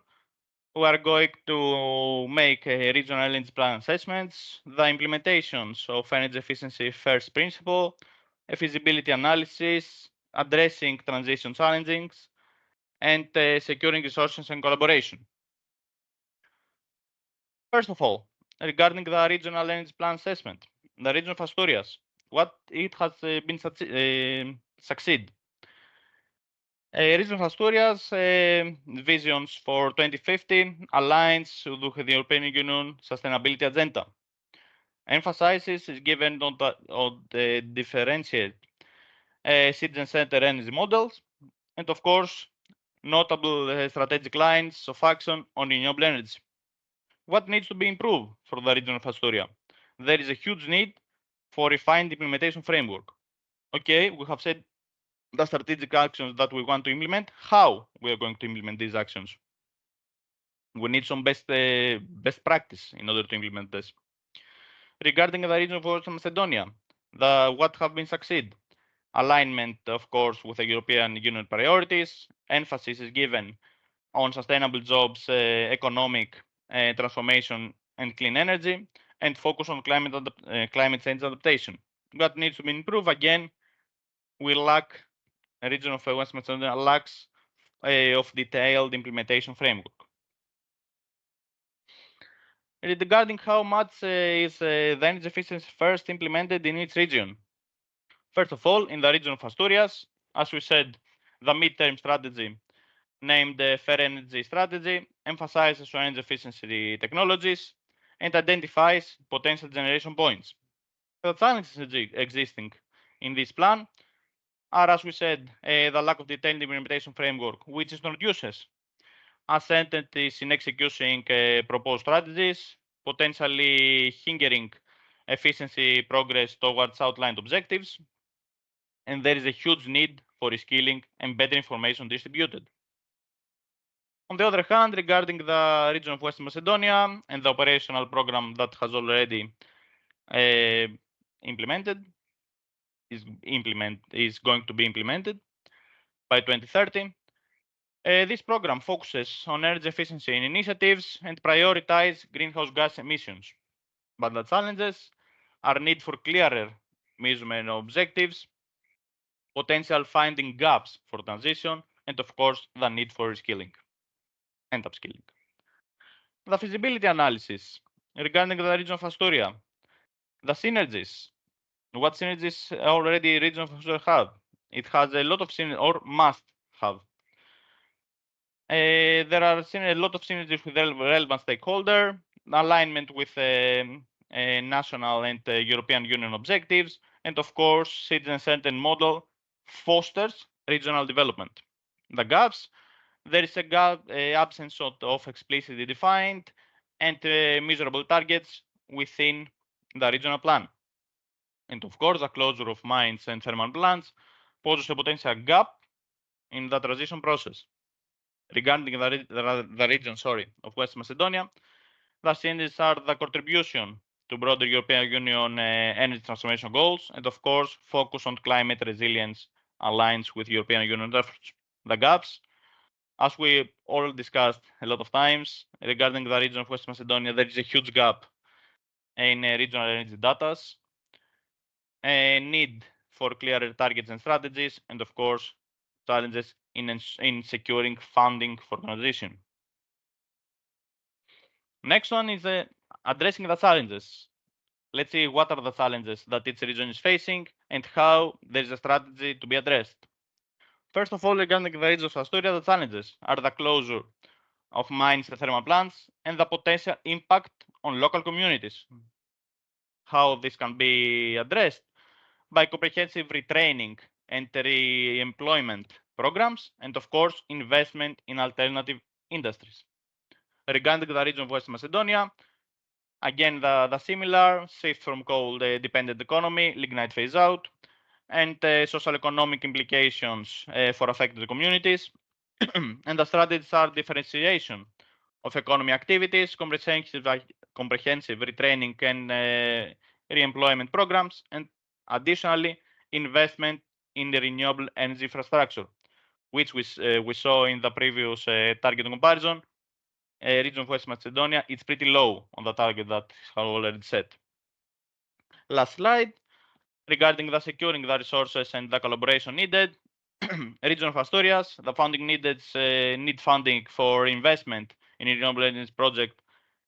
Speaker 1: we are going to make regional energy plan assessments, the implementations of energy efficiency first principle, a feasibility analysis, addressing transition challenges, and securing resources and collaboration. First of all, regarding the regional energy plan assessment, the region of Asturias, what it has been succeed. Region of Asturias visions for 2050 aligns with the European Union sustainability agenda. Emphasis is given on the differentiated citizen-centered energy models, and of course, notable strategic lines of action on renewable energy. What needs to be improved for the region of Asturia? There is a huge need for refined implementation framework. Okay, we have said the strategic actions that we want to implement, how we are going to implement these actions. We need some best practice in order to implement this. Regarding the region of West Macedonia, what have been succeed? Alignment, of course, with the European Union priorities. Emphasis is given on sustainable jobs, economic transformation, and clean energy, and focus on climate change adaptation. What needs to be improved again? We lack a region of West Macedonia lacks of detailed implementation framework. Regarding how much is the energy efficiency first implemented in each region. First of all, in the region of Asturias, as we said, the midterm strategy named Fair Energy Strategy emphasizes on energy efficiency technologies and identifies potential generation points. The challenges existing in this plan are, as we said, the lack of detailed implementation framework, which introduces uncertainties in executing proposed strategies, potentially hindering efficiency progress towards outlined objectives, and there is a huge need for reskilling and better information distributed. On the other hand, regarding the region of West Macedonia and the operational program that has already is going to be implemented by 2030. This program focuses on energy efficiency initiatives and prioritize greenhouse gas emissions. But the challenges are need for clearer measurement objectives, potential finding gaps for transition, and of course, the need for reskilling and upskilling. The feasibility analysis regarding the region of Asturia, the synergies. What synergies already region of Asturia have? It has a lot of synergies, or must have. There are a lot of synergies with relevant stakeholder, alignment with national and European Union objectives, And of course, citizen-centered model fosters regional development. The gaps, there is a gap, absence of explicitly defined and measurable targets within the regional plan. And of course, the closure of mines and thermal plants poses a potential gap in the transition process. Regarding the region of West Macedonia, the changes are the contribution to broader European Union energy transformation goals, and of course, focus on climate resilience aligns with European Union efforts. The gaps, as we all discussed a lot of times, regarding the region of West Macedonia, there is a huge gap in regional energy data, a need for clearer targets and strategies, and of course, challenges in securing funding for transition. Next one is addressing the challenges. Let's see what are the challenges that each region is facing and how there is a strategy to be addressed. First of all, regarding the region of Astoria, the challenges are the closure of mines and thermal plants and the potential impact on local communities. How this can be addressed? By comprehensive retraining and re-employment programs, and of course, investment in alternative industries. Regarding the region of West Macedonia, again, the similar shift from coal-dependent economy, lignite phase out, and social economic implications for affected communities. And the strategies are differentiation of economy activities, comprehensive retraining and re-employment programs, and additionally, investment in the renewable energy infrastructure, which we saw in the previous target comparison. Region of West Macedonia, it's pretty low on the target that I already set. Last slide, regarding the securing the resources and the collaboration needed. Region of Asturias, the funding need funding for investment in renewable energy project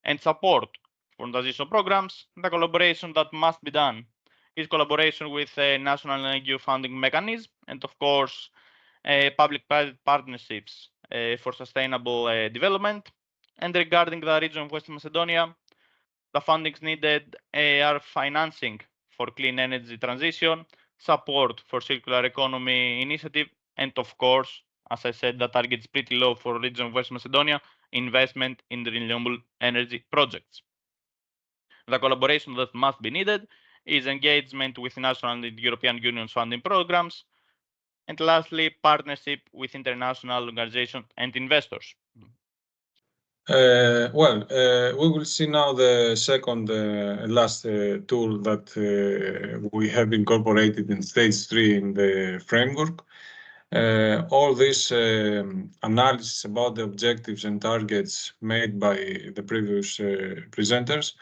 Speaker 1: and support for transition programs. The collaboration that must be done is collaboration with national energy funding mechanism and of course public-private partnerships for sustainable development. And regarding the region of West Macedonia, the fundings needed are financing for clean energy transition, support for circular economy initiative, and of course, as I said, the target is pretty low for region of West Macedonia, investment in the renewable energy projects. The collaboration that must be needed is engagement with national and European Union funding programs, and lastly, partnership with international organizations and investors.
Speaker 6: We will see now the second last tool that we have incorporated in stage 3 in the framework. All this analysis about the objectives and targets made by the previous presenters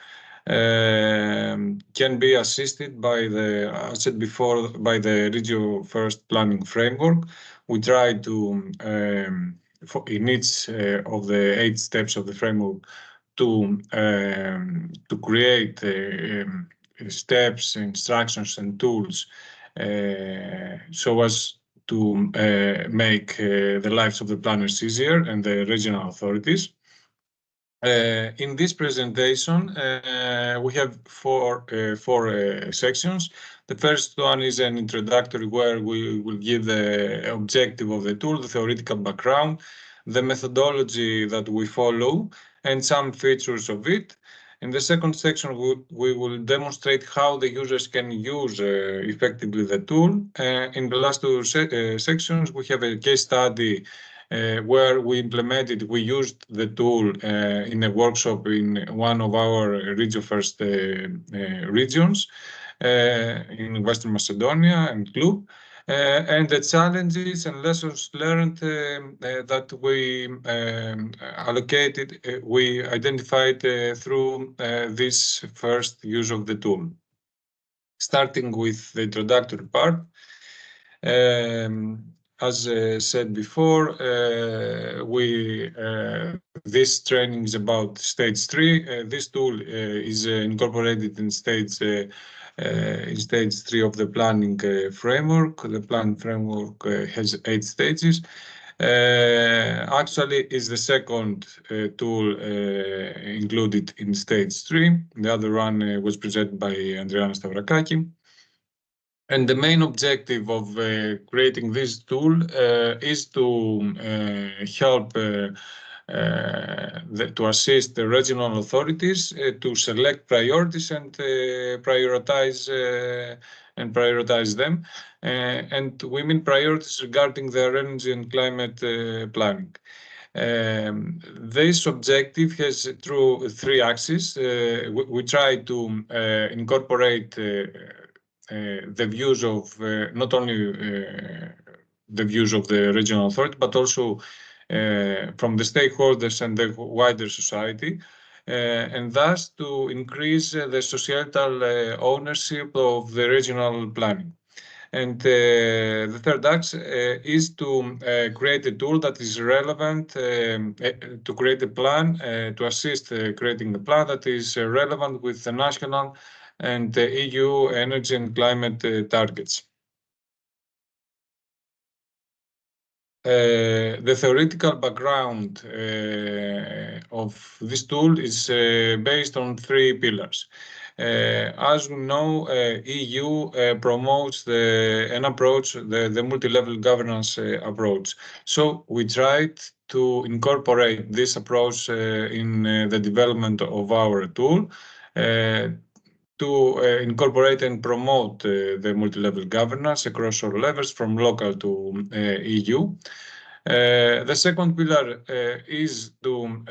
Speaker 6: can be assisted by the, as said before, by the Regio1st Planning Framework. We try to in each of the 8 steps of the framework to create steps, instructions, and tools so as to make the lives of the planners easier and the regional authorities. In this presentation, we have four sections. The first one is an introductory where we will give the objective of the tool, the theoretical background, the methodology that we follow, and some features of it. In the second section, we will demonstrate how the users can use effectively the tool. In the last 2 sections, we have a case study where we used the tool in a workshop in one of our Regio1st regions in Western Macedonia and Club, and the challenges and lessons learned that we identified through this first use of the tool. Starting with the introductory part. As said before, this training is about stage 3. This tool is incorporated in stage 3 of the planning framework. The planning framework has 8 stages. Actually, is the second tool included in stage 3. The other one was presented by Andriana Stavrakaki. And the main objective of creating this tool is to help to assist the regional authorities to select priorities and prioritize them. And we mean priorities regarding their energy and climate planning. This objective has through three axes. We try to incorporate the views of not only the views of the regional authority, but also from the stakeholders and the wider society, and thus to increase the societal ownership of the regional planning. And the third axe is to create a tool that is relevant, to create a plan, to assist creating a plan that is relevant with the national and the EU energy and climate targets. The theoretical background of this tool is based on three pillars. As we know, EU promotes the multi-level governance approach. So we tried to incorporate this approach in the development of our tool to incorporate and promote the multi-level governance across all levels, from local to EU. The second pillar is to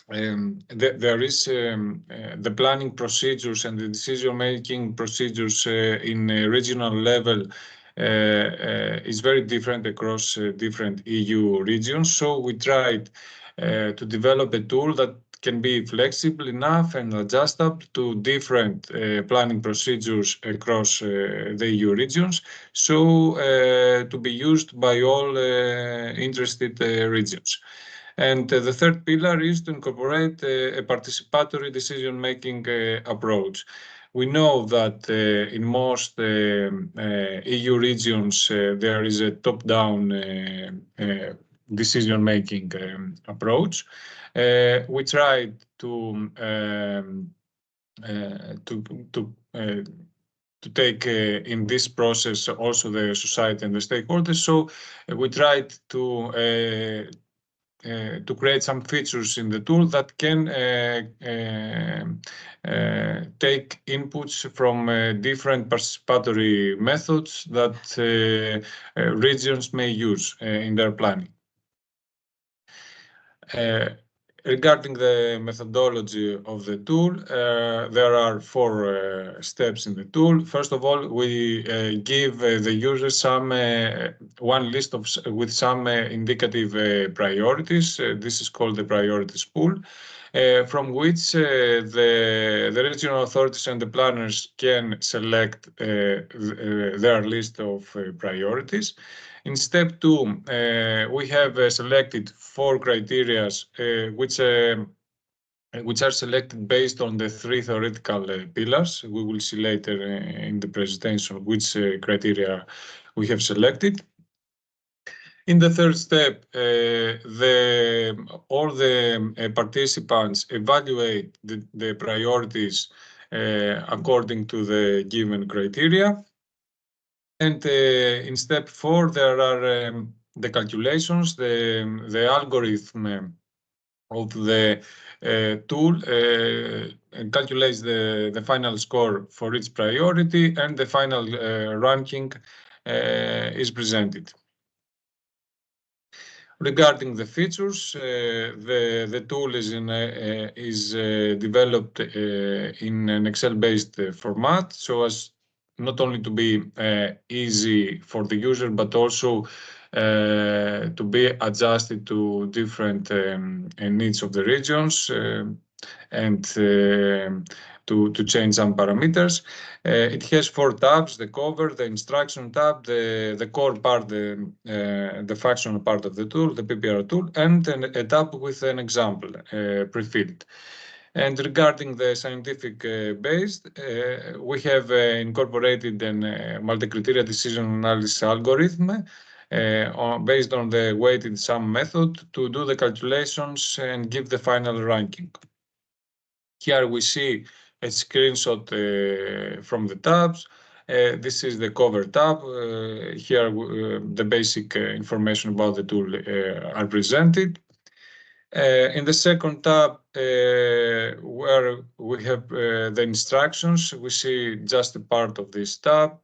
Speaker 6: there is the planning procedures and the decision-making procedures in a regional level is very different across different EU regions. So we tried to develop a tool that can be flexible enough and adjustable to different planning procedures across the EU regions, so to be used by all interested regions. And the third pillar is to incorporate a participatory decision-making approach. We know that in most EU regions there is a top-down decision-making approach. We tried to take in this process also the society and the stakeholders. So we tried to create some features in the tool that can take inputs from different participatory methods that regions may use in their planning. Regarding the methodology of the tool, there are four steps in the tool. First of all, we give the user one list with some indicative priorities. This is called the priorities pool, from which the regional authorities and the planners can select their list of priorities. In step 2, we have selected 4 criteria which are selected based on the 3 theoretical pillars. We will see later in the presentation which criteria we have selected. In the third step, all the participants evaluate the priorities according to the given criteria. And in step 4, there are the calculations, the algorithm of the tool calculates the final score for each priority, and the final ranking is presented. Regarding the features, the tool is developed in an Excel-based format, so as not only to be easy for the user, but also to be adjusted to different needs of the regions and to change some parameters. It has 4 tabs: the cover, the instruction tab, the core part, the functional part of the tool, the PPR tool, and a tab with an example pre-filled. And regarding the scientific base, we have incorporated a multi-criteria decision analysis algorithm based on the weighted sum method to do the calculations and give the final ranking. Here we see a screenshot from the tabs, This is the cover tab. Here, the basic information about the tool are presented. In the second tab, where we have the instructions, we see just a part of this tab.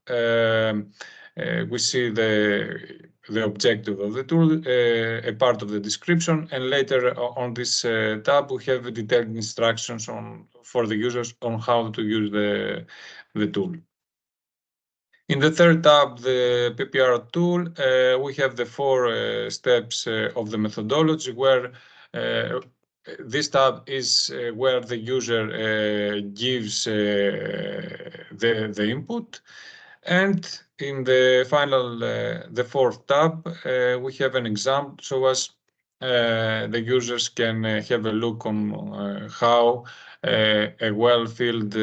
Speaker 6: We see the objective of the tool, a part of the description, and later on this tab we have detailed instructions for the users on how to use the tool. In the third tab, the PPR tool, we have the 4 steps of the methodology, where this tab is where the user gives the input. And in the final, the fourth tab, we have an example so as the users can have a look on how a well-filled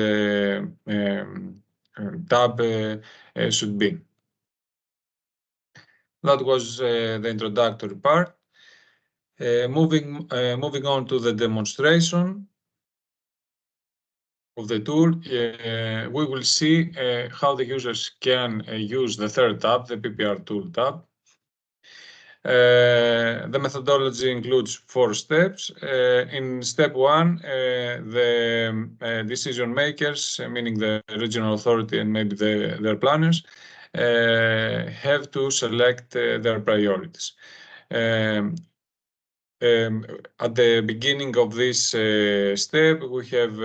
Speaker 6: tab should be. That was the introductory part. Moving on to the demonstration of the tool, we will see how the users can use the third tab, the PPR tool tab. The methodology includes 4 steps. In step 1, the decision makers, meaning the regional authority and maybe their planners, have to select their priorities. At the beginning of this step, we have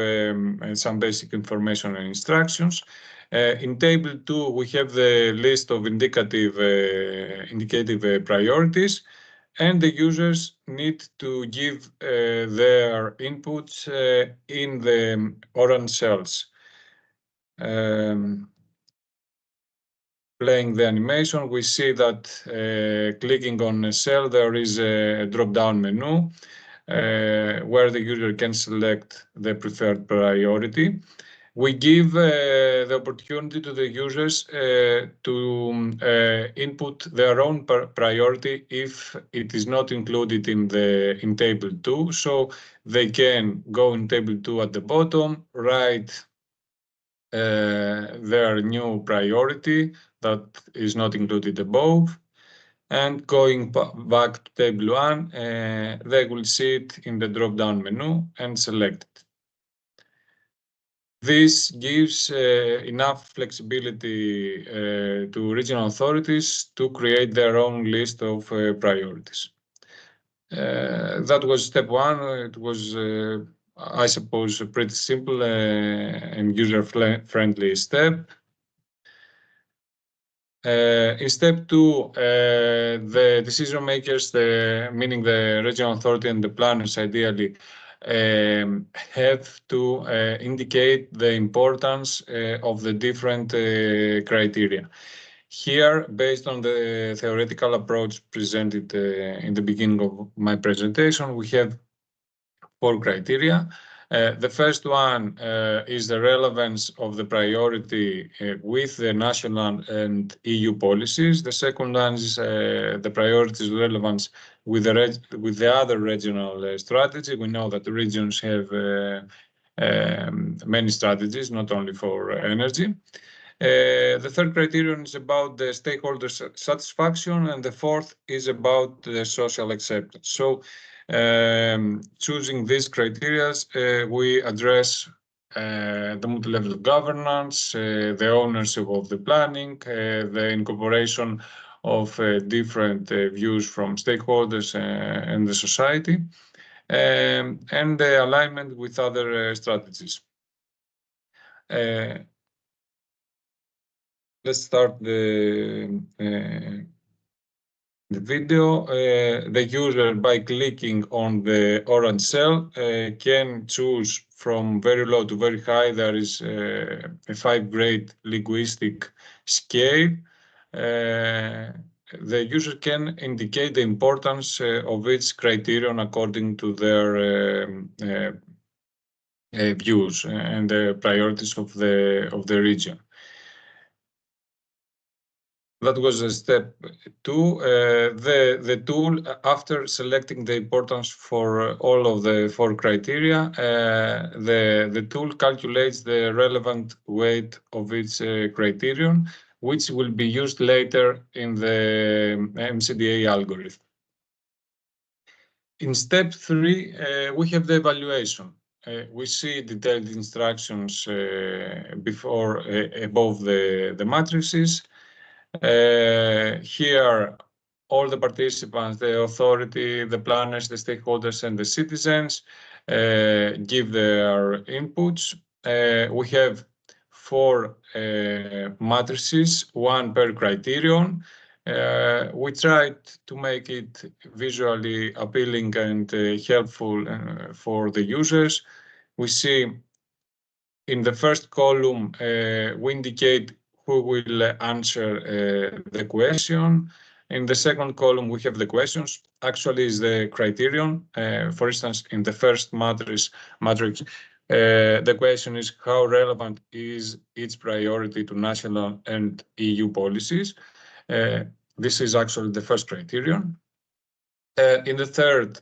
Speaker 6: some basic information and instructions. In table 2, we have the list of indicative priorities, and the users need to give their inputs in the orange cells. Playing the animation, we see that clicking on a cell, there is a drop-down menu where the user can select the preferred priority. We give the opportunity to the users to input their own priority if it is not included in table 2. So they can go in table 2 at the bottom, write their new priority that is not included above, and going back to table 1, they will see it in the drop-down menu and select it. This gives enough flexibility to regional authorities to create their own list of priorities. That was step 1. It was, I suppose, a pretty simple and user-friendly step. In step 2, the decision makers, meaning the regional authority and the planners, ideally, have to indicate the importance of the different criteria. Here, based on the theoretical approach presented in the beginning of my presentation, we have 4 criteria. The first one is the relevance of the priority with the national and EU policies. The second one is the priority's relevance with the other regional strategy. We know that the regions have many strategies, not only for energy. The third criterion is about the stakeholder satisfaction, and the fourth is about the social acceptance. So, choosing these criteria, we address the multi-level governance, the ownership of the planning, the incorporation of different views from stakeholders and the society, and the alignment with other strategies. Let's start the video. The user, by clicking on the orange cell, can choose from very low to very high. There is a 5-grade linguistic scale. The user can indicate the importance of each criterion according to their views and the priorities of the region. That was step 2. The tool, after selecting the importance for all of the 4 criteria, the tool calculates the relevant weight of each criterion, which will be used later in the MCDA algorithm. In step 3, we have the evaluation. We see detailed instructions above the matrices. Here, all the participants, the authority, the planners, the stakeholders, and the citizens give their inputs. We have 4 matrices, 1 per criterion. We tried to make it visually appealing and helpful for the users. We see in the first column, we indicate who will answer the question. In the second column, we have the questions. Actually, is the criterion. For instance, in the first matrix, the question is how relevant is its priority to national and EU policies. This is actually the first criterion. In the third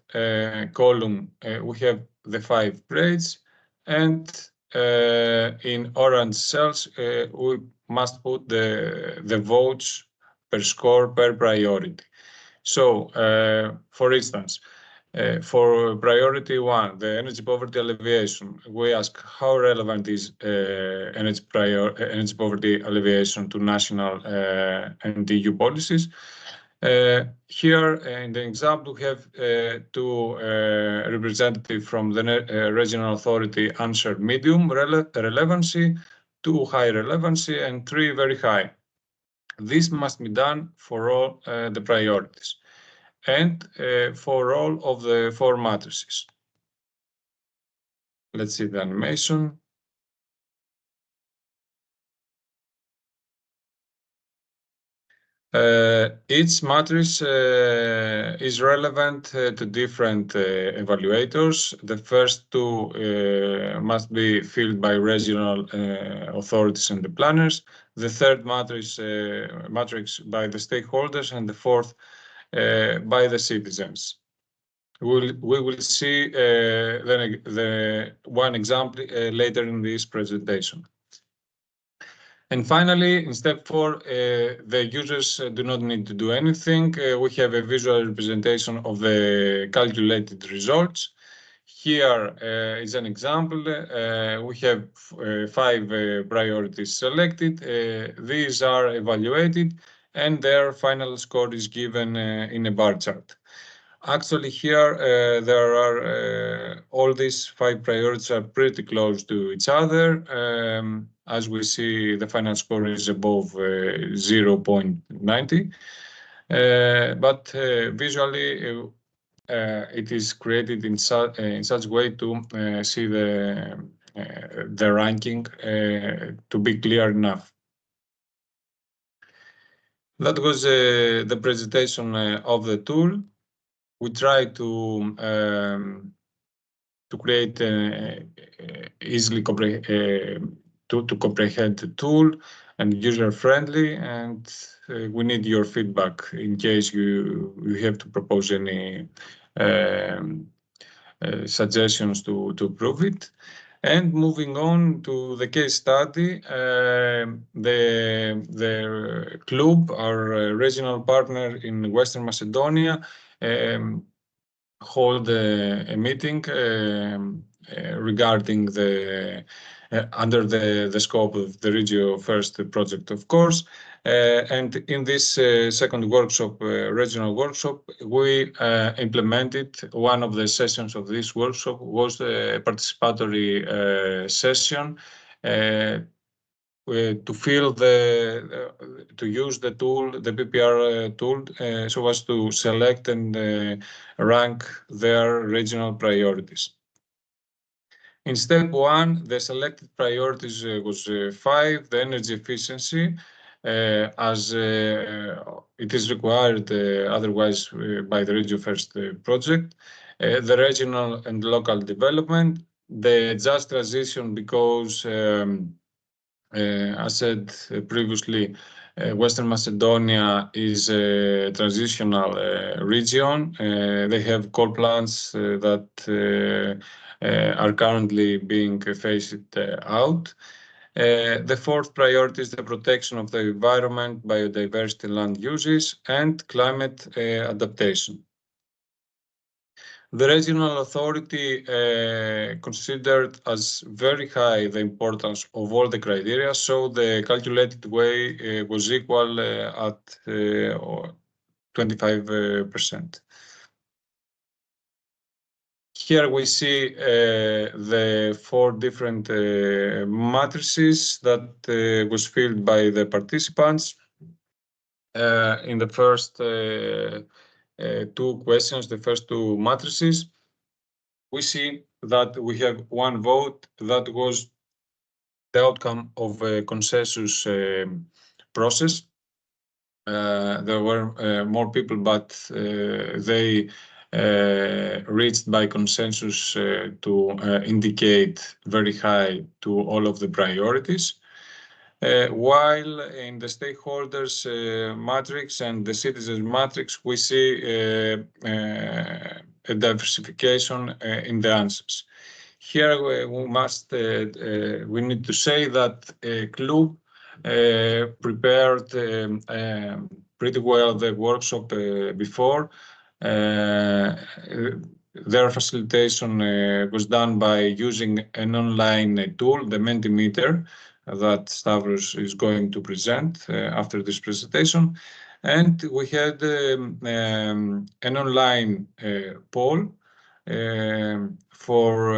Speaker 6: column, we have the 5 grades, and in orange cells, we must put the votes per score per priority. So, for instance, for priority 1, the energy poverty alleviation, we ask how relevant is energy poverty alleviation to national and EU policies. Here in the example, we have 2 representatives from the regional authority answered medium relevancy, 2 high relevancy, and 3 very high. This must be done for all the priorities and for all of the 4 matrices. Let's see the animation. Each matrix is relevant to different evaluators. The first 2 must be filled by regional authorities and the planners. The third matrix by the stakeholders, and the fourth by the citizens. We will see the one example later in this presentation. And finally, in step 4, the users do not need to do anything. We have a visual representation of the calculated results. Here is an example. We have 5 priorities selected. These are evaluated, and their final score is given in a bar chart. Actually, here there are all these 5 priorities are pretty close to each other. As we see, the final score is above 0.90. But visually, it is created in such a way to see the ranking to be clear enough. That was the presentation of the tool. We try to create easily to comprehend the tool and user-friendly, and we need your feedback in case you have to propose any suggestions to improve it. And moving on to the case study, the club, our regional partner in Western Macedonia, hold a meeting regarding the under the scope of the Regio1st project, of course. And in this second workshop, regional workshop, we implemented one of the sessions of this workshop was a participatory session to fill to use the tool, the PPR tool, so as to select and rank their regional priorities. In step 1, the selected priorities was 5, the energy efficiency, as it is required otherwise by the Regio1st project, the regional and local development, the just transition because As said previously, Western Macedonia is a transitional region. They have coal plants that are currently being phased out. The fourth priority is the protection of the environment, biodiversity, land uses, and climate adaptation. The regional authority considered as very high the importance of all the criteria, so the calculated way was equal at 25%. Here we see the four different matrices that was filled by the participants. In the first two questions, the first two matrices, we see that we have one vote that was the outcome of a consensus process. There were more people, but they reached by consensus to indicate very high to all of the priorities. While in the stakeholders matrix and the citizens matrix, we see a diversification in the answers. Here we need to say that Club prepared pretty well the workshop before. Their facilitation was done by using an online tool, the Mentimeter, that Stavros is going to present after this presentation. And we had an online poll for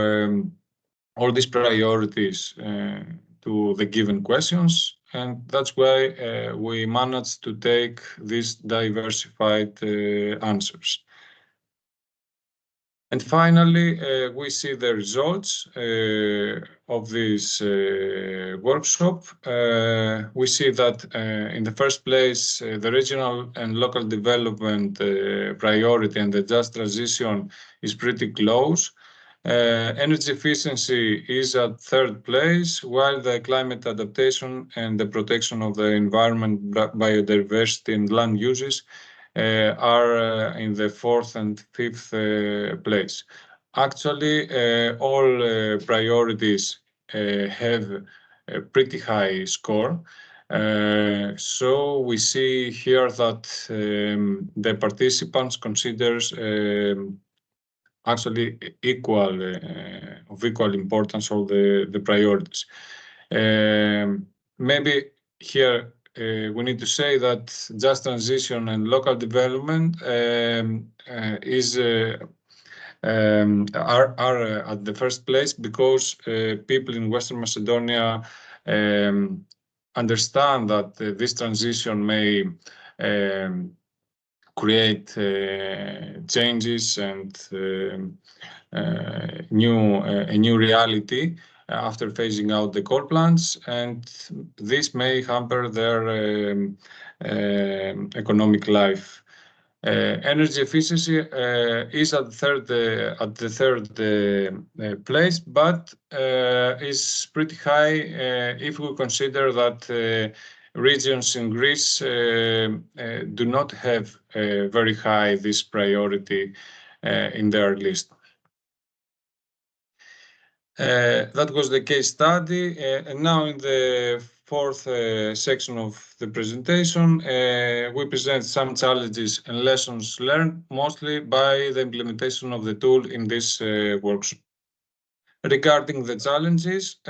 Speaker 6: all these priorities to the given questions. And that's why we managed to take these diversified answers. And finally, we see the results of this workshop. We see that in the first place, the regional and local development priority and the just transition is pretty close. Energy efficiency is at third place, while the climate adaptation and the protection of the environment, biodiversity and land uses are in the fourth and fifth place. Actually, all priorities have a pretty high score. So we see here that the participants considers actually of equal importance of the priorities. Maybe here we need to say that just transition and local development are at the first place because people in Western Macedonia understand that this transition may create changes and a new reality after phasing out the coal plants, and this may hamper their economic life. Energy efficiency is at the third place, but is pretty high if we consider that regions in Greece do not have very high this priority in their list. That was the case study. And now in the fourth section of the presentation, we present some challenges and lessons learned, mostly by the implementation of the tool in this workshop. Regarding the challenges,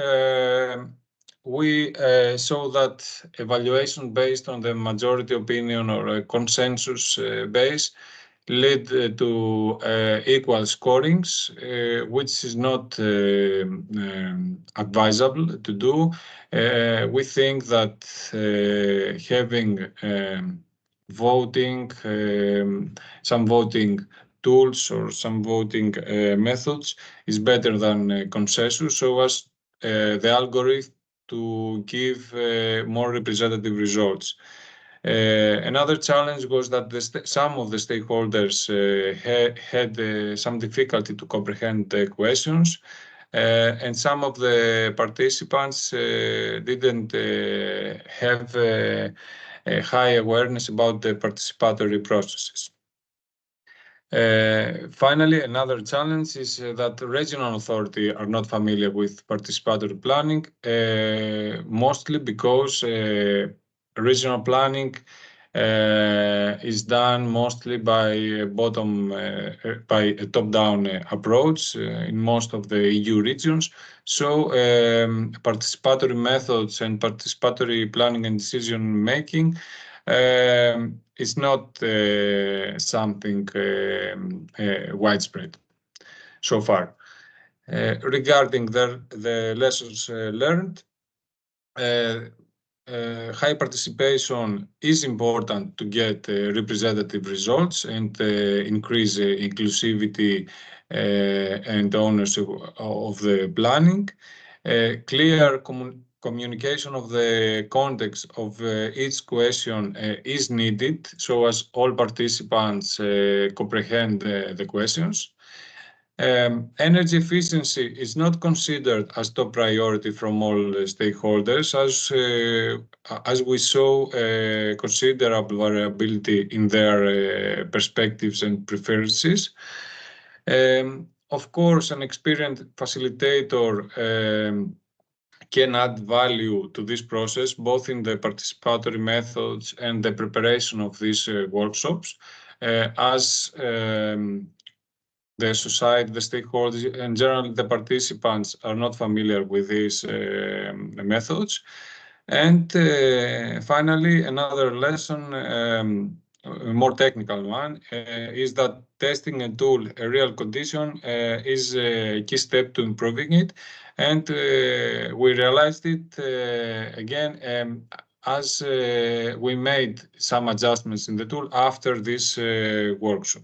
Speaker 6: we saw that evaluation based on the majority opinion or a consensus base lead to equal scorings, which is not advisable to do. We think that having voting, some voting tools or some voting methods is better than consensus, so as the algorithm to give more representative results. Another challenge was that some of the stakeholders had some difficulty to comprehend the questions, And some of the participants didn't have a high awareness about the participatory processes. Finally, another challenge is that the regional authority are not familiar with participatory planning, mostly because regional planning is done mostly by a top-down approach in most of the EU regions. So participatory methods and participatory planning and decision making is not something widespread so far. Regarding the lessons learned, high participation is important to get representative results and increase inclusivity and ownership of the planning. Clear communication of the context of each question is needed so as all participants comprehend the questions. Energy efficiency is not considered as top priority from all stakeholders, as we saw considerable variability in their perspectives and preferences. Of course, an experienced facilitator can add value to this process, both in the participatory methods and the preparation of these workshops, as the society, the stakeholders, and generally the participants are not familiar with these methods. And finally, another lesson, a more technical one, is that testing a tool, a real condition, is a key step to improving it. And we realized it again as we made some adjustments in the tool after this workshop.